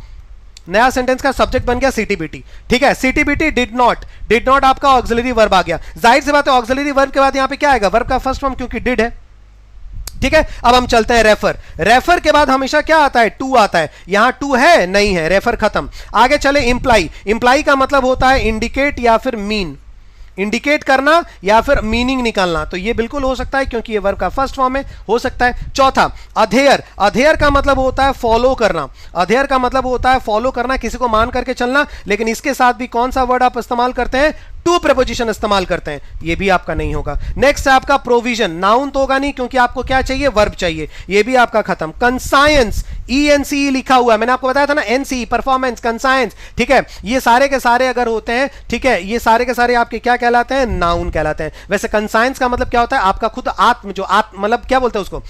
नया सेंटेंस का सब्जेक्ट बन गया सीटीबीटी, ठीक है। CTBT did not, did not आपका ऑक्सिलरी वर्ब आ गया। जाहिर सी बात है ऑक्सिलरी वर्ब के बाद यहां पे क्या आएगा? वर्ब का फर्स्ट फॉर्म, क्योंकि डिड है, ठीक है। अब हम चलते हैं रेफर, रेफर के बाद हमेशा क्या आता है? टू आता है, यहां टू है नहीं है, रेफर खत्म। आगे चले इंप्लाई, इंप्लाई का मतलब होता है इंडिकेट या फिर मीन, इंडिकेट करना या फिर मीनिंग निकालना, तो ये बिल्कुल हो सकता है क्योंकि ये वर्ब का फर्स्ट फॉर्म है, हो सकता है। चौथा अधेयर, अधेयर का मतलब होता है फॉलो करना, अधेयर का मतलब होता है फॉलो करना, किसी को मान करके चलना, लेकिन इसके साथ भी कौन सा वर्ड आप इस्तेमाल करते हैं? टू प्रीपोजिशन इस्तेमाल करते हैं, ये भी आपका नहीं होगा। नेक्स्ट है आपका प्रोविजन, नाउन तो होगा नहीं क्योंकि आपको क्या चाहिए? वर्ब चाहिए, ये भी आपका खत्म। कंसायंस, ENCE लिखा हुआ है, मैंने आपको बताया था ना, NCE परफॉर्मेंस, कंसायंस, ठीक है। ये सारे के सारे अगर होते हैं, ठीक है, ये सारे के सारे आपके क्या कहलाते हैं? नाउन कहलाते हैं। वैसे कंसायंस का मतलब क्या होता है? आपका खुद आत्म, जो आत्म मतलब क्या बोलते हैं उसको?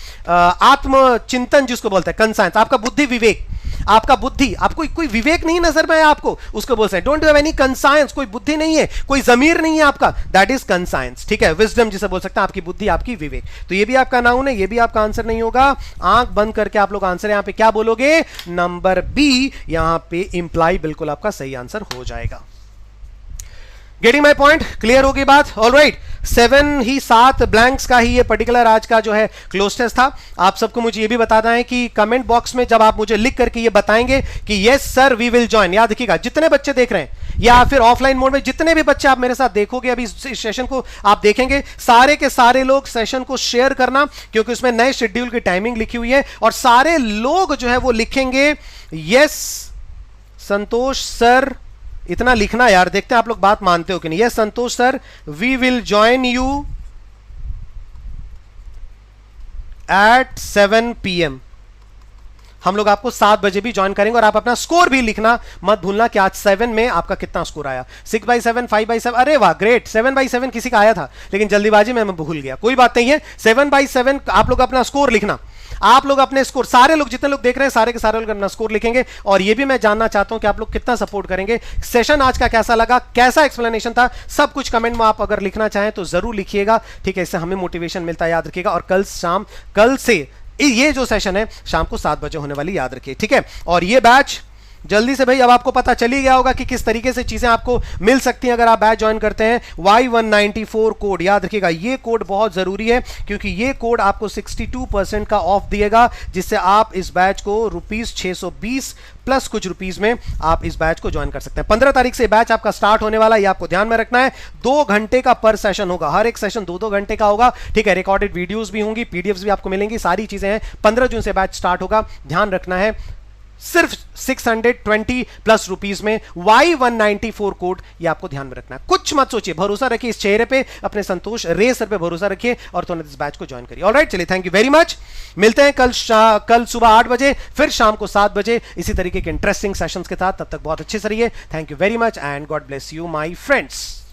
आत्मचिंतन जिसको बोलते हैं, कंसायंस, आपका बुद्धि विवेक, आपका बुद्धि, आपको कोई विवेक नहीं नजर में है आपको, उसको बोलते हैं डोंट हैव एनी कंसायंस, कोई बुद्धि नहीं है, कोई जमीर नहीं है आपका, दैट इज कंसायंस, ठीक है। विजडम जिसे बोल सकते हैं, आपकी बुद्धि, आपकी विवेक, तो ये भी आपका नाउन है, ये भी आपका आंसर नहीं होगा। आंख बंद करके आप लोग आंसर यहां पे क्या बोलोगे? नंबर बी, यहां पे इंप्लाई बिल्कुल आपका सही आंसर हो जाएगा। गेटिंग माई पॉइंट, क्लियर होगी बात? ऑलराइट, 7 ब्लैंक्स का ही ये पर्टिकुलर आज का जो है क्लोज टेस्ट था। आप सबको मुझे ये भी बताना है कि कमेंट बॉक्स में जब आप मुझे लिख करके ये बताएंगे कि yes sir we will join, याद रखिएगा जितने बच्चे देख रहे हैं या फिर ऑफलाइन मोड में जितने भी बच्चे आप मेरे साथ देखोगे, अभी इस सेशन को आप देखेंगे, सारे के सारे लोग सेशन को शेयर करना, क्योंकि उसमें नए शेड्यूल की टाइमिंग लिखी हुई है और सारे लोग जो है वो लिखेंगे यस संतोष सर, इतना लिखना यार, देखते हैं आप लोग बात मानते हो कि नहीं। Yes Santosh sir we will join you at 7 PM। हम लोग आपको 7 बजे भी ज्वाइन करेंगे और आप अपना स्कोर भी लिखना मत भूलना कि आज 7 में आपका कितना स्कोर आया। 6/7, 5/7, अरे वाह ग्रेट, 7/7 किसी का आया था लेकिन जल्दीबाजी में मैं भूल गया, कोई बात नहीं है। 7/7 आप लोग अपना स्कोर लिखना, आप लोग अपने स्कोर, सारे लोग जितने लोग देख रहे हैं सारे के सारे लोग अपना स्कोर लिखेंगे। और ये भी मैं जानना चाहता हूं कि आप लोग कितना सपोर्ट करेंगे। सेशन आज का कैसा लगा, कैसा एक्सप्लेनेशन था, सब कुछ कमेंट में आप अगर लिखना चाहें तो जरूर लिखिएगा, ठीक है, इससे हमें मोटिवेशन मिलता है, याद रखिएगा। और कल से ये जो सेशन है शाम को 7 बजे होने वाली, याद रखिए, ठीक है। और ये बैच जल्दी से भाई अब आपको पता चल ही गया होगा कि किस तरीके से चीजें आपको मिल सकती हैं अगर आप बैच ज्वाइन करते हैं। Y194 कोड, याद रखिएगा ये कोड बहुत जरूरी है क्योंकि ये कोड आपको 62% का ऑफ दिएगा, जिससे आप इस बैच को ₹620 प्लस कुछ रुपीस में आप इस बैच को ज्वाइन कर सकते हैं। 15 तारीख से बैच आपका स्टार्ट होने वाला है, ये आपको ध्यान में रखना है। 2 घंटे का पर सेशन होगा, हर एक सेशन 2-2 घंटे का होगा, ठीक है। रिकॉर्डेड वीडियोस भी होंगी, पीडीएफ्स भी आपको मिलेंगी, सारी चीजें हैं। 15 जून से बैच स्टार्ट होगा, ध्यान रखना है। सिर्फ 620 प्लस रुपीस में Y194 कोड, ये आपको ध्यान में रखना है। कुछ मत सोचिए, भरोसा रखिए इस चेहरे पे, अपने संतोष रे सर पे भरोसा रखिए और तुरंत इस बैच को ज्वाइन करिए। ऑलराइट, चलिए थैंक यू वेरी मच। मिलते हैं कल सुबह 8 बजे, फिर शाम को 7 बजे इसी तरीके के इंटरेस्टिंग सेशंस के साथ। तब तक बहुत अच्छे से रहिए। Thank you very much and God bless you my friends.